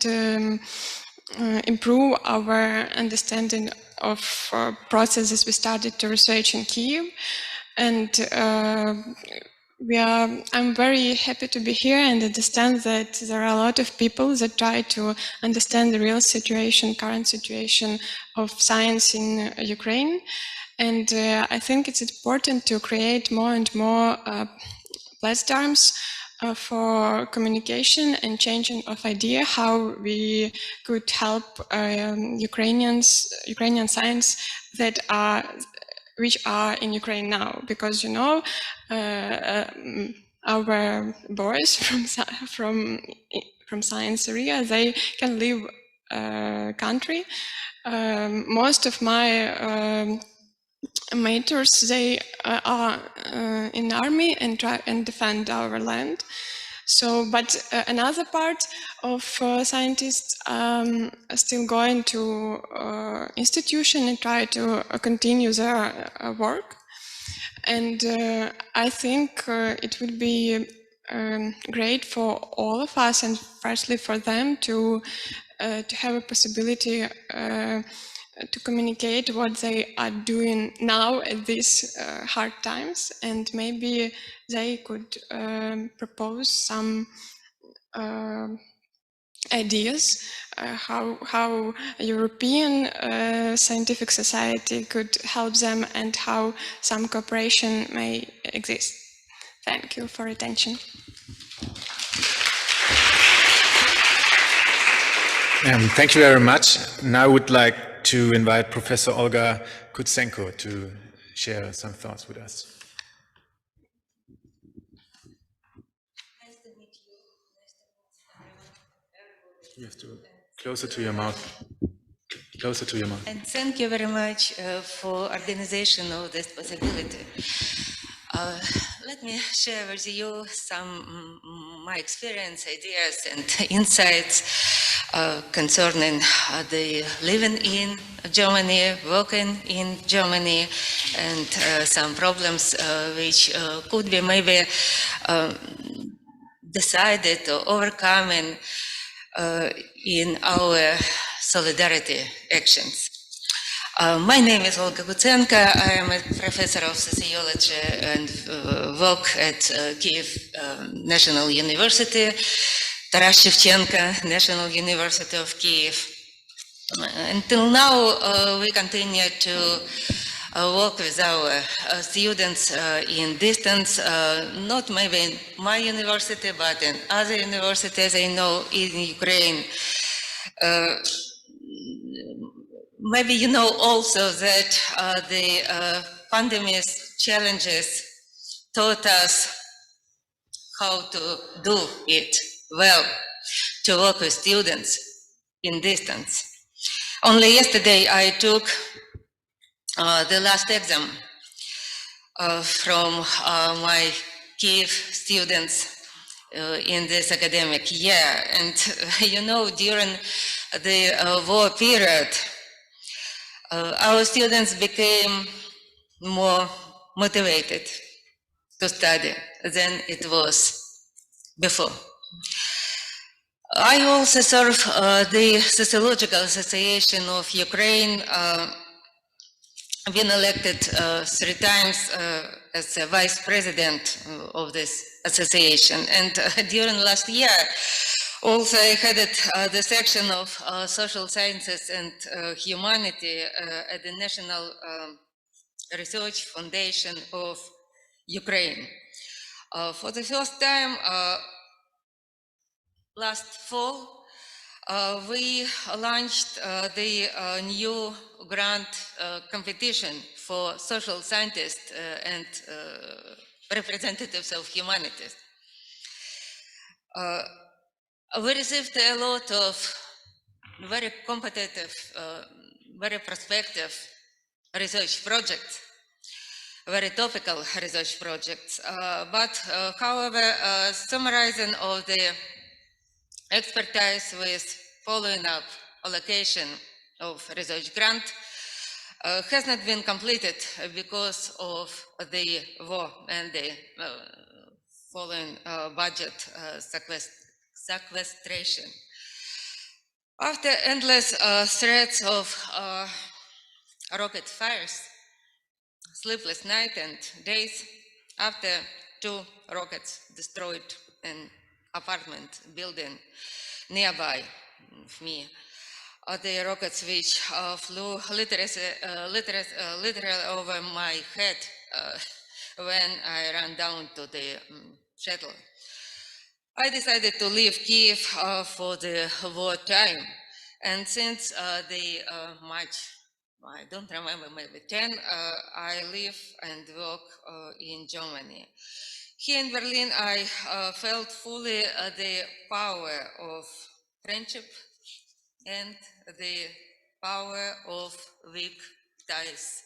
H: improve our understanding of processes we started to research in Kiev. And I'm very happy to be here and understand that there are a lot of people that try to understand the real situation, current situation of science in Ukraine. And I think it's important to create more and more platforms for communication and changing of idea how we could help Ukrainian science which are in Ukraine now, because our boys from science area, they can leave country. Most of my mentors, they are in army and try and defend our land. So, but another part of scientists still going to institution and try to continue their work. And I think it would be great for all of us, and firstly for them to have a possibility to communicate what they are doing now at these hard times, and maybe they could propose some ideas how European scientific society could help them, and how some cooperation may exist. Thank you for attention.
C: Thank you very much. Now I would like to invite Professor Olga Kutsenko to share some thoughts with us.
I: Nice to meet you. Nice to meet everyone.
C: You have to closer to your mouth. Closer to your mouth.
I: And thank you very much for organization of this possibility. Let me share with you some my experience, ideas, and insights concerning the living in Germany, working in Germany, and some problems which could be maybe decided or overcome in our solidarity actions. My name is Olga Kutsenko. I am a professor of sociology and work at Kyiv National University, Taras Shevchenko National University of Kyiv. Until now, we continue to work with our students in distance, not maybe in my university, but in other universities I know in Ukraine. Maybe you know also that the pandemic's challenges taught us how to do it well, to work with students in distance. Only yesterday I took the last exam from my Kyiv students in this academic year. And you know, during the war period, our students became more motivated to study than it was before. I also serve the Sociological Association of Ukraine. I've been elected 3 times as a vice president of this association. And during last year, also I headed the section of social sciences and humanity at the National Research Foundation of Ukraine. For the first time, last fall, we launched the new grant competition for social scientists and representatives of humanities. We received a lot of very competitive, very prospective research projects, very topical research projects. But however, summarizing of the expertise with following up allocation of research grant has not been completed because of the war and the following budget sequestration. After endless threats of rocket fires, sleepless nights and days, after 2 rockets destroyed an apartment building nearby me, the rockets which flew literally over my head when I ran down to the shuttle. I decided to leave Kyiv for the war time, and since the March, I don't remember, maybe 10, I live and work in Germany. Here in Berlin, I felt fully the power of friendship and the power of weak ties.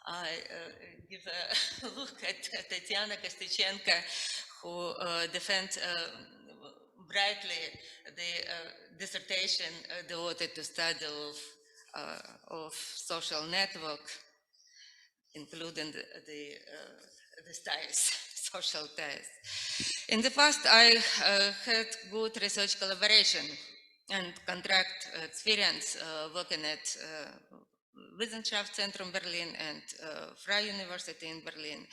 I: I give a look at Tatiana Kostyczenko, who defend brightly the dissertation devoted to study of social network, including the ties, social ties. In the past, I had good research collaboration and contract experience working at Wissenschaftszentrum Berlin and Freie University in Berlin.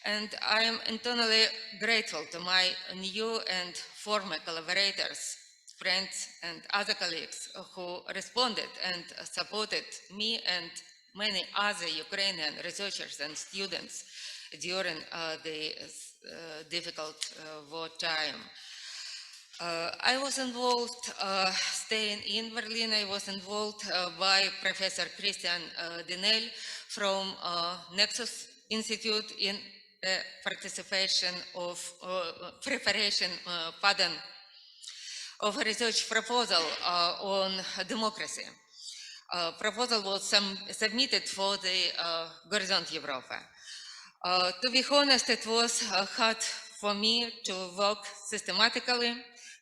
I: And I am internally grateful to my new and former collaborators, friends, and other colleagues who responded and supported me and many other Ukrainian researchers and students during the difficult war time. I was involved, staying in Berlin, I was involved by Professor Christian Dinel from Nexus Institute in participation of preparation, of a research proposal on democracy. Proposal was submitted for the Horizont Europa. To be honest, it was hard for me to work systematically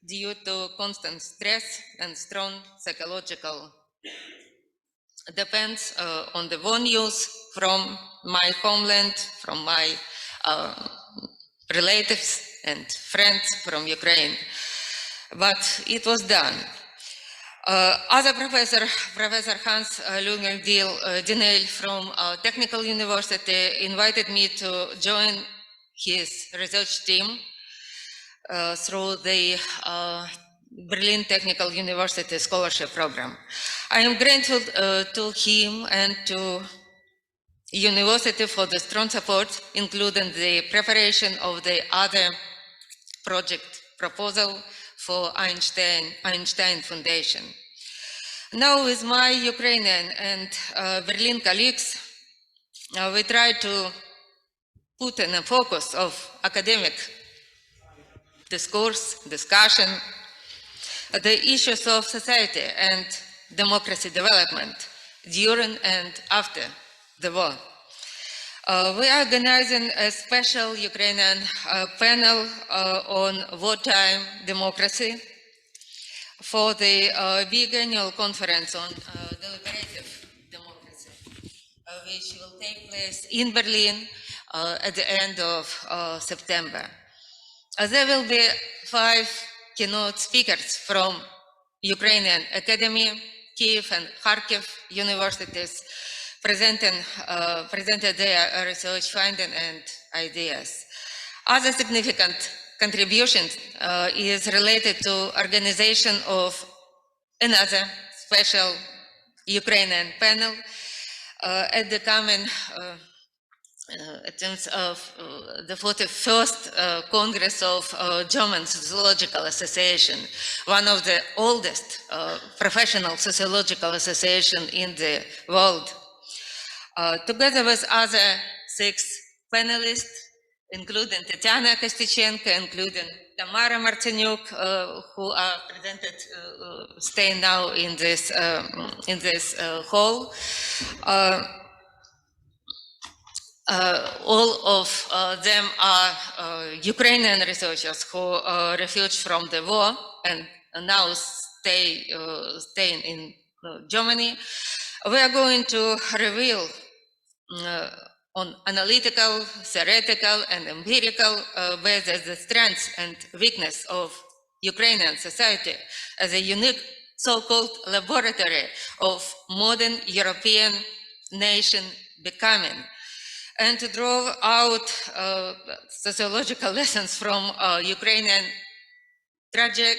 I: due to constant stress and strong psychological depends on the war news from my homeland, from my relatives and friends from Ukraine. But it was done. Other Professor Hans Dinel from Technical University invited me to join his research team through the Berlin Technical University Scholarship Program. I am grateful to him and to University for the strong support, including the preparation of the other project proposal for Einstein Foundation. Now with my Ukrainian and Berlin colleagues, we try to put in a focus of academic discourse, discussion, the issues of society and democracy development during and after the war. We are organizing a special Ukrainian panel on wartime democracy for the big annual conference on deliberative democracy, which will take place in Berlin at the end of September. There will be 5 keynote speakers from Ukrainian Academy, Kiev and Kharkiv universities, presented their research findings and ideas. Other significant contributions is related to organization of another special Ukrainian panel at the coming attempts of the 41st Congress of German Sociological Association, one of the oldest professional sociological associations in the world. Together with other 6 panelists, including Tatiana Kostyczenko, including Tamara Martinyuk, who are presented, staying now in this hall. All of them are Ukrainian researchers who refuged from the war and now staying in Germany. We are going to reveal on analytical, theoretical, and empirical basis the strengths and weakness of Ukrainian society as a unique so-called laboratory of modern European nation becoming, and to draw out sociological lessons from Ukrainian tragic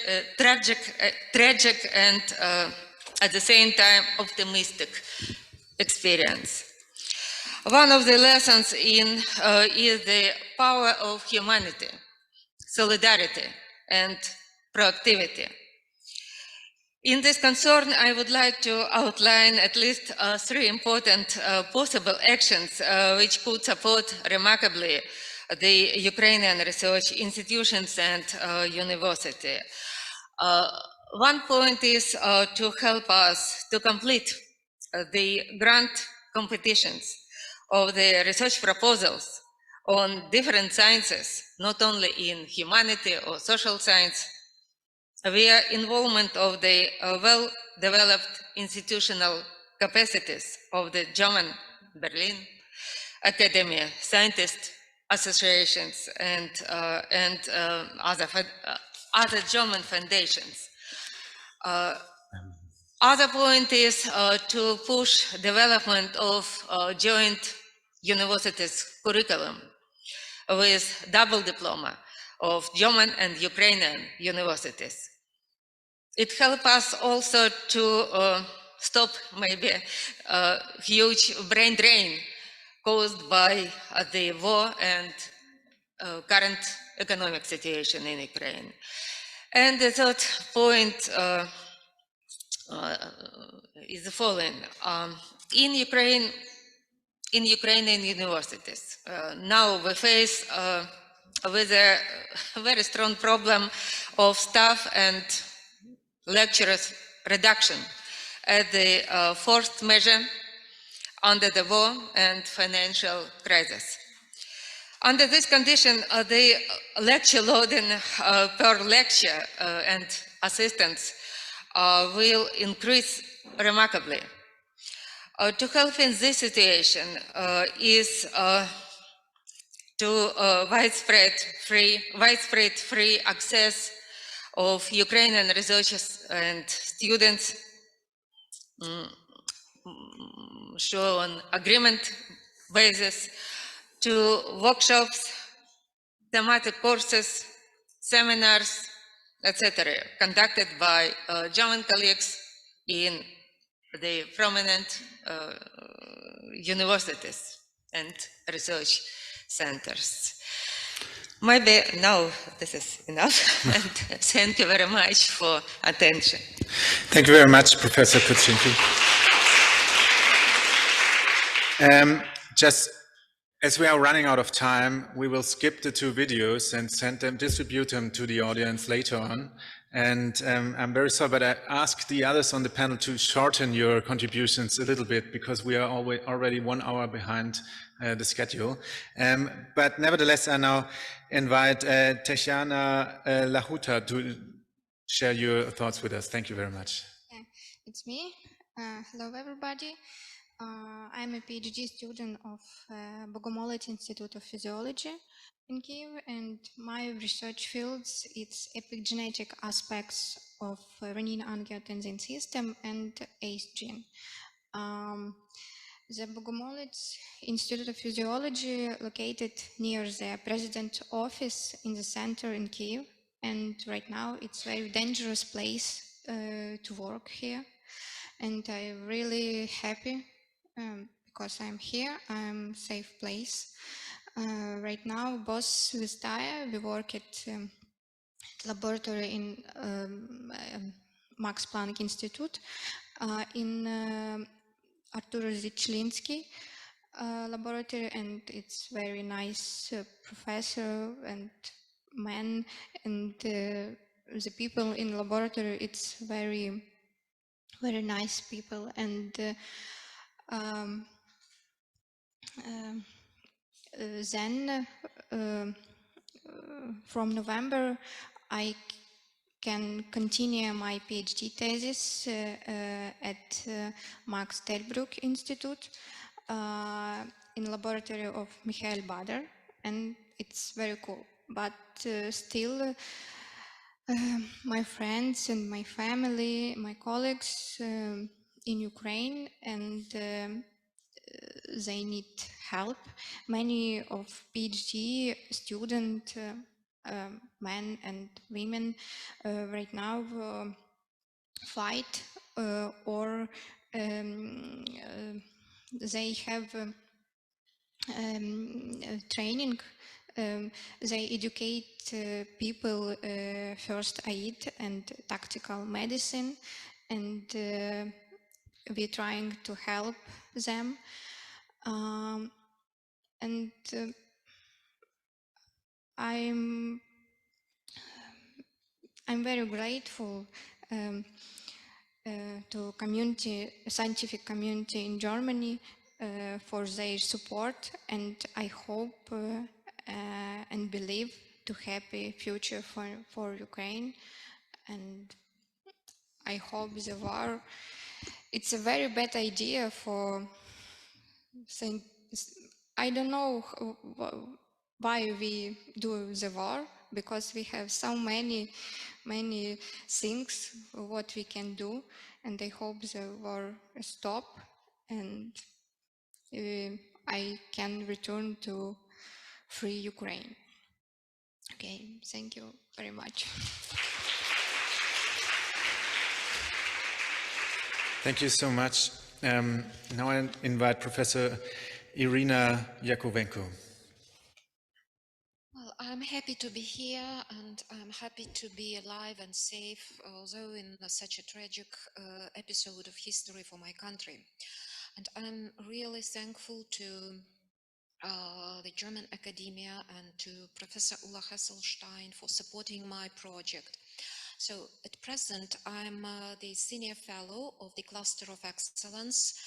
I: and at the same time optimistic experience. One of the lessons is the power of humanity, solidarity, and proactivity. In this concern, I would like to outline at least 3 important possible actions which could support remarkably the Ukrainian research institutions and university. One point is to help us to complete the grant competitions of the research proposals on different sciences, not only in humanity or social science, via involvement of the well-developed institutional capacities of the German Berlin Academy, scientist associations, and other German foundations. Other point is to push development of joint universities curriculum with double diploma of German and Ukrainian universities. It helps us also to stop maybe a huge brain drain caused by the war and current economic situation in Ukraine. And the third point is the following. In Ukrainian universities, now we face with a very strong problem of staff and lecturers reduction as the fourth measure under the war and financial crisis. Under this condition, the lecture loading per lecture and assistants will increase remarkably. To help in this situation is to widespread free access of Ukrainian researchers and students show on agreement basis to workshops, thematic courses, seminars, etc., conducted by German colleagues in the prominent universities and research centers. Maybe now this is enough, and thank you very much for attention.
C: Thank you very much, Professor Kuczynski. Just as we are running out of time, we will skip the two videos and distribute them to the audience later on. And I'm very sorry, but I ask the others on the panel to shorten your contributions a little bit because we are already 1 hour behind the schedule. But nevertheless, I now invite Tatiana Lahuta to share your thoughts with us. Thank you very much.
J: Yeah, it's me. Hello, everybody. I'm a PhD student of Bogomolets Institute of Physiology in Kyiv, and my research fields it's epigenetic aspects of renin-angiotensin system and ACE gene. The Bogomolets Institute of Physiology located near the president's office in the center in Kyiv, and right now it's a very dangerous place to work here, and I'm really happy because I'm here. I'm a safe place. Right now, both with Taya, we work at laboratory in Max Planck Institute in Artur Zichlinsky laboratory, and it's very nice professor and man, and the people in laboratory, it's very nice people, and then from November I can continue my PhD thesis at Max Delbrück Institute in laboratory of Michael Bader, and it's very cool. But still, my friends and my family, my colleagues in Ukraine, and they need help. Many of PhD student men and women right now fight or they have training. They educate people first aid and tactical medicine, and we're trying to help them. And I'm very grateful to scientific community in Germany for their support, and I hope and believe to happy future for Ukraine. And I hope the war, it's a very bad idea for saying, I don't know why we do the war, because we have so many things what we can do, and I hope the war stop and I can return to free Ukraine. Okay, thank you very much.
C: Thank you so much. Now I invite Professor Irina Yakovenko.
K: Well, I'm happy to be here, and I'm happy to be alive and safe, although in such a tragic episode of history for my country. And I'm really thankful to the German academia and to Professor Ulla Hesselstein for supporting my project. So at present, I'm the Senior Fellow of the Cluster of Excellence,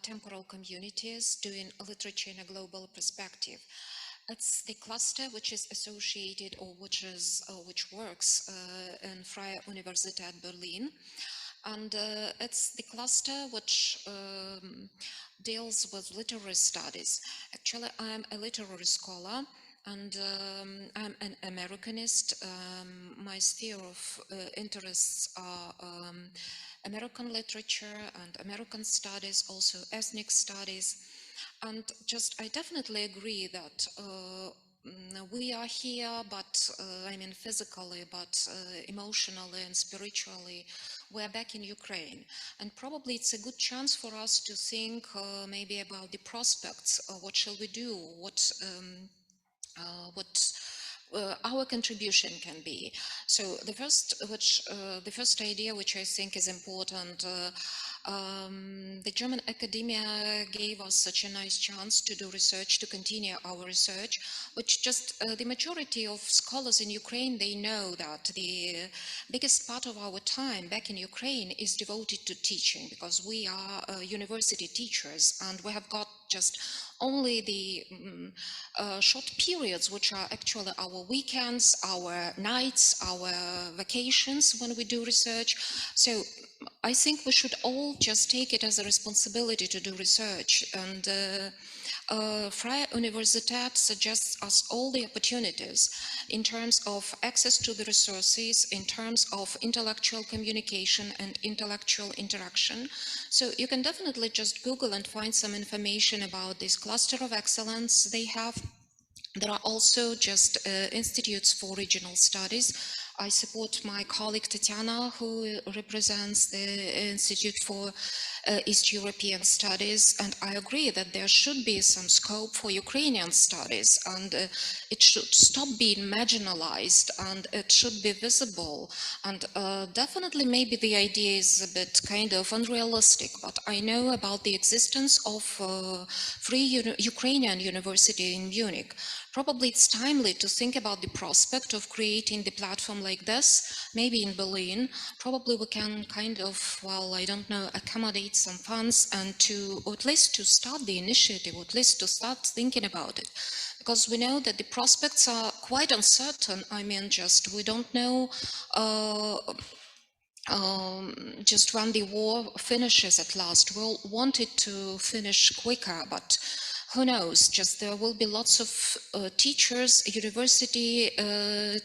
K: Temporal Communities, doing literature in a global perspective. It's the cluster which is associated or which works in Freie Universität Berlin. And it's the cluster which deals with literary studies. Actually, I'm a literary scholar, and I'm an Americanist. My sphere of interests are American literature and American studies, also ethnic studies. And I definitely agree that we are here, but I mean physically, but emotionally and spiritually, we're back in Ukraine. And probably it's a good chance for us to think maybe about the prospects. What shall we do? What our contribution can be. So the first idea which I think is important, the German academia gave us such a nice chance to do research, to continue our research, which the majority of scholars in Ukraine, they know that the biggest part of our time back in Ukraine is devoted to teaching, because we are university teachers, and we have got just only the short periods, which are actually our weekends, our nights, our vacations when we do research. So I think we should all just take it as a responsibility to do research. And Freie Universität suggests us all the opportunities in terms of access to the resources, in terms of intellectual communication and intellectual interaction. So you can definitely just Google and find some information about this cluster of excellence they have. There are also just institutes for regional studies. I support my colleague Tatiana, who represents the Institute for East European Studies, and I agree that there should be some scope for Ukrainian studies, and it should stop being marginalized, and it should be visible. And definitely maybe the idea is a bit kind of unrealistic, but I know about the existence of Free Ukrainian University in Munich. Probably it's timely to think about the prospect of creating the platform like this, maybe in Berlin. Probably we can kind of, well, I don't know, accommodate some funds and or at least to start the initiative, or at least to start thinking about it. Because we know that the prospects are quite uncertain. I mean, we don't know just when the war finishes at last. We'll want it to finish quicker, but who knows, there will be lots of teachers, university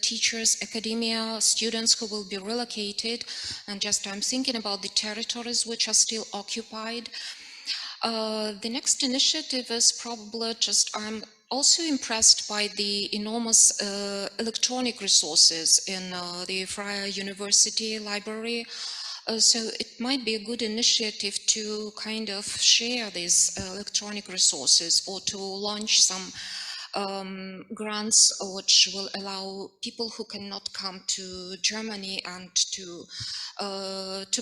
K: teachers, academia, students who will be relocated, and I'm thinking about the territories which are still occupied. The next initiative is probably I'm also impressed by the enormous electronic resources in the Freie University library. So it might be a good initiative to kind of share these electronic resources, or to launch some grants which will allow people who cannot come to Germany and to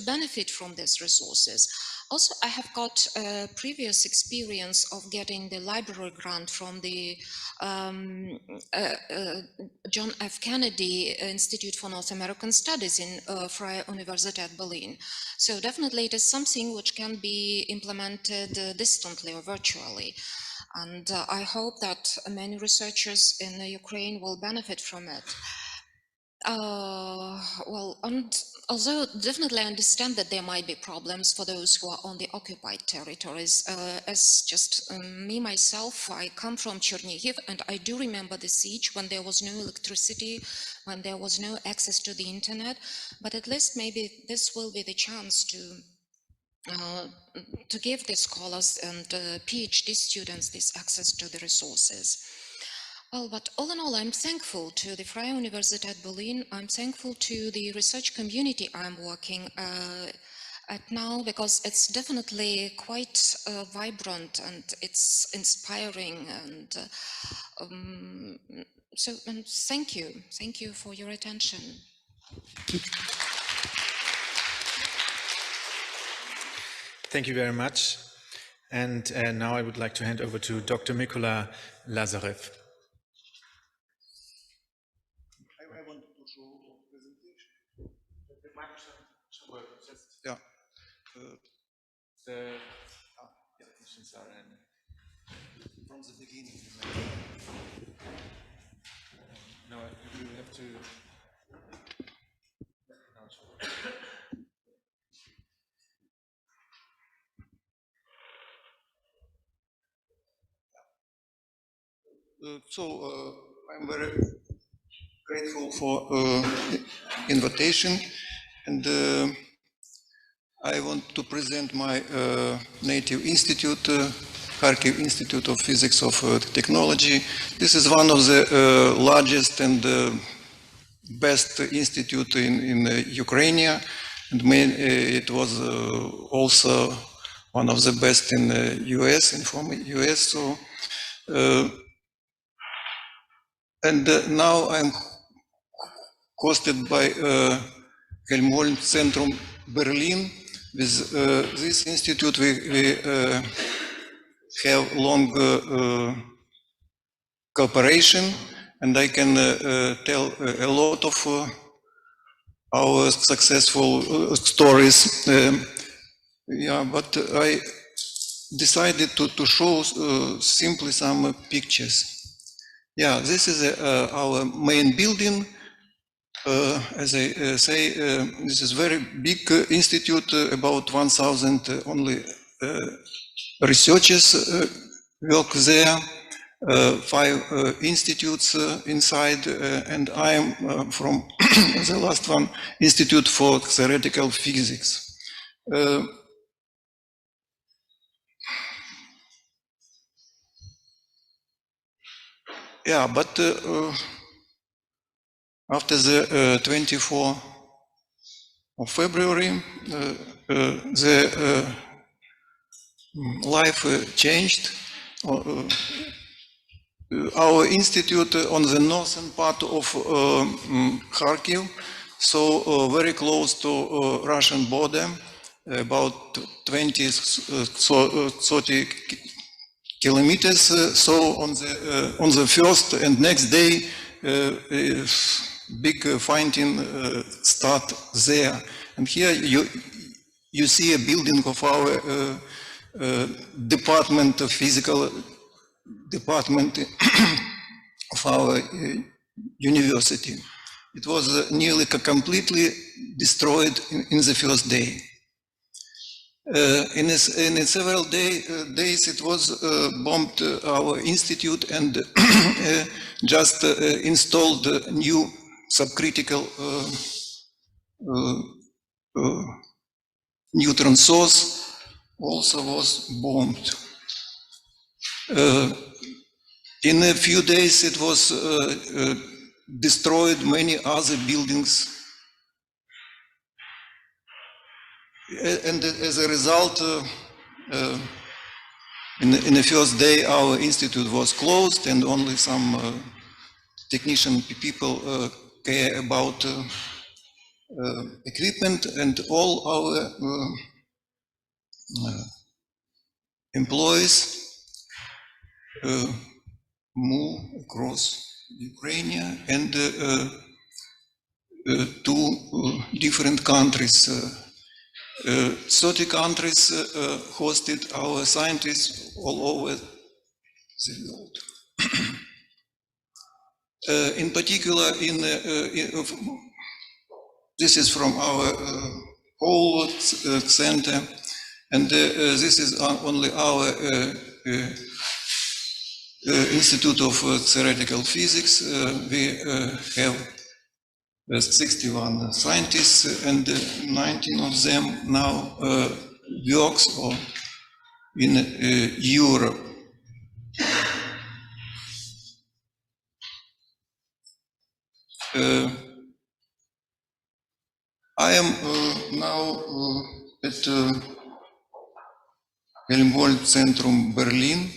K: benefit from these resources. Also, I have got a previous experience of getting the library grant from the John F. Kennedy Institute for North American Studies in Freie Universität Berlin. So definitely it is something which can be implemented distantly or virtually. And I hope that many researchers in Ukraine will benefit from it. Well, and although definitely I understand that there might be problems for those who are on the occupied territories, as just me myself, I come from Chernihiv, and I do remember the siege when there was no electricity, when there was no access to the internet, but at least maybe this will be the chance to give the scholars and PhD students this access to the resources. Well, but all in all, I'm thankful to the Freie Universität Berlin. I'm thankful to the research community I'm working at now, because it's definitely quite vibrant and it's inspiring. And and thank you for your attention.
C: Thank you very much. And now I would like to hand over to Dr. Mykola Lazarev.
L: Yeah. From the beginning.
C: No, you have to.
L: I'm very grateful for invitation, and I want to present my native institute, Kharkiv Institute of Physics of Technology. This is one of the largest and best institute in Ukraine, and it was also one of the best in the US, in former US. So, and now I'm hosted by Helmholtz-Zentrum Berlin. With this institute, we have long cooperation, and I can tell a lot of our successful stories. Yeah, but I decided to show simply some pictures. Yeah, this is our main building. As I say, this is very big institute, about 1,000 only researchers work there, 5 institutes inside, and I am from the last one, Institute for Theoretical Physics. Yeah, but after the 24th of February, the life changed. Our institute on the northern part of Kharkiv, so very close to Russian border, about 30 kilometers. So on the first and next day, big fighting start there. And here you see a building of our department, of physical department of our university. It was nearly completely destroyed in the first day. In several days it was bombed our institute and just installed new subcritical neutron source also was bombed. In a few days it was destroyed many other buildings. And as a result, in the first day, our institute was closed, and only some technician people care about equipment, and all our employees move across Ukraine and to different countries. 30 countries hosted our scientists all over the world. In particular, this is from our whole center, and this is only our Institute of Theoretical Physics. We have 61 scientists, and 19 of them now works in Europe. I am now at Helmholtz Zentrum Berlin,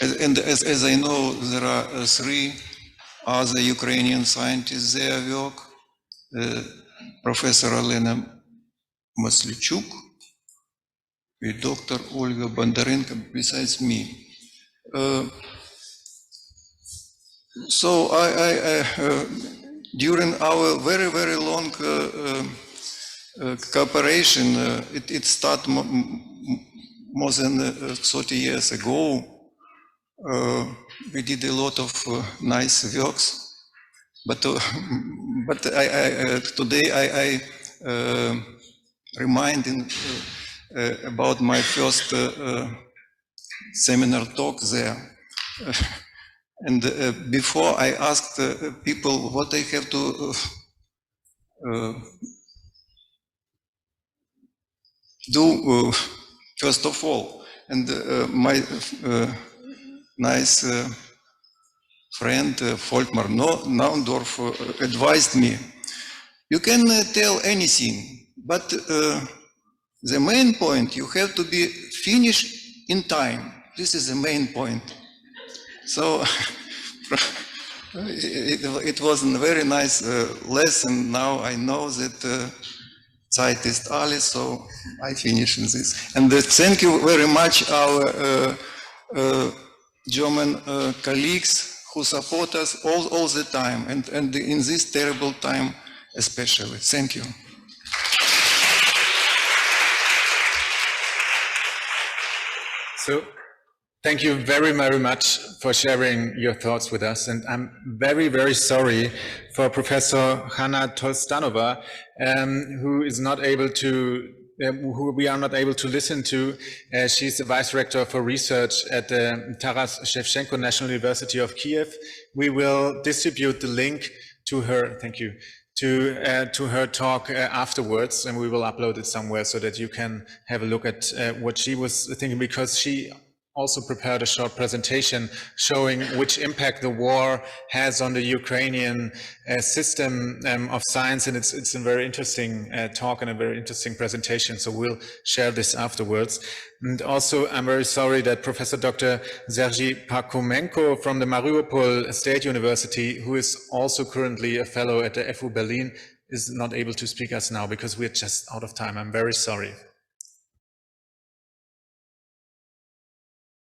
L: and as I know, there are 3 other Ukrainian scientists there work, Professor Elena Maslichuk, Dr. Olga Bondarenko, besides me. So during our very, very long cooperation, it started more than 30 years ago. We did a lot of nice works, but today I reminding about my first seminar talk there. And before I asked people what they have to do first of all, and my nice friend Volkmar Naundorf advised me, you can tell anything, but the main point, you have to be finished in time. This is the main point. So it was a very nice lesson. Now I know that Zeit ist alles, so I finish in this. And thank you very much our German colleagues who support us all the time, and in this terrible time especially. Thank you.
C: So, thank you very, very much for sharing your thoughts with us. And I'm very, very sorry for Professor Hanna Tolstanova, who is not able to, who we are not able to listen to. She's the Vice Rector for Research at the Taras Shevchenko National University of Kiev. We will distribute the link to her, thank you, to her talk afterwards, and we will upload it somewhere so that you can have a look at what she was thinking, because she also prepared a short presentation showing which impact the war has on the Ukrainian system of science, and it's a very interesting talk and a very interesting presentation, so we'll share this afterwards. And also, I'm very sorry that Professor Dr. Sergei Parkhomenko from the Mariupol State University, who is also currently a fellow at the FU Berlin, is not able to speak us now because we're just out of time. I'm very sorry.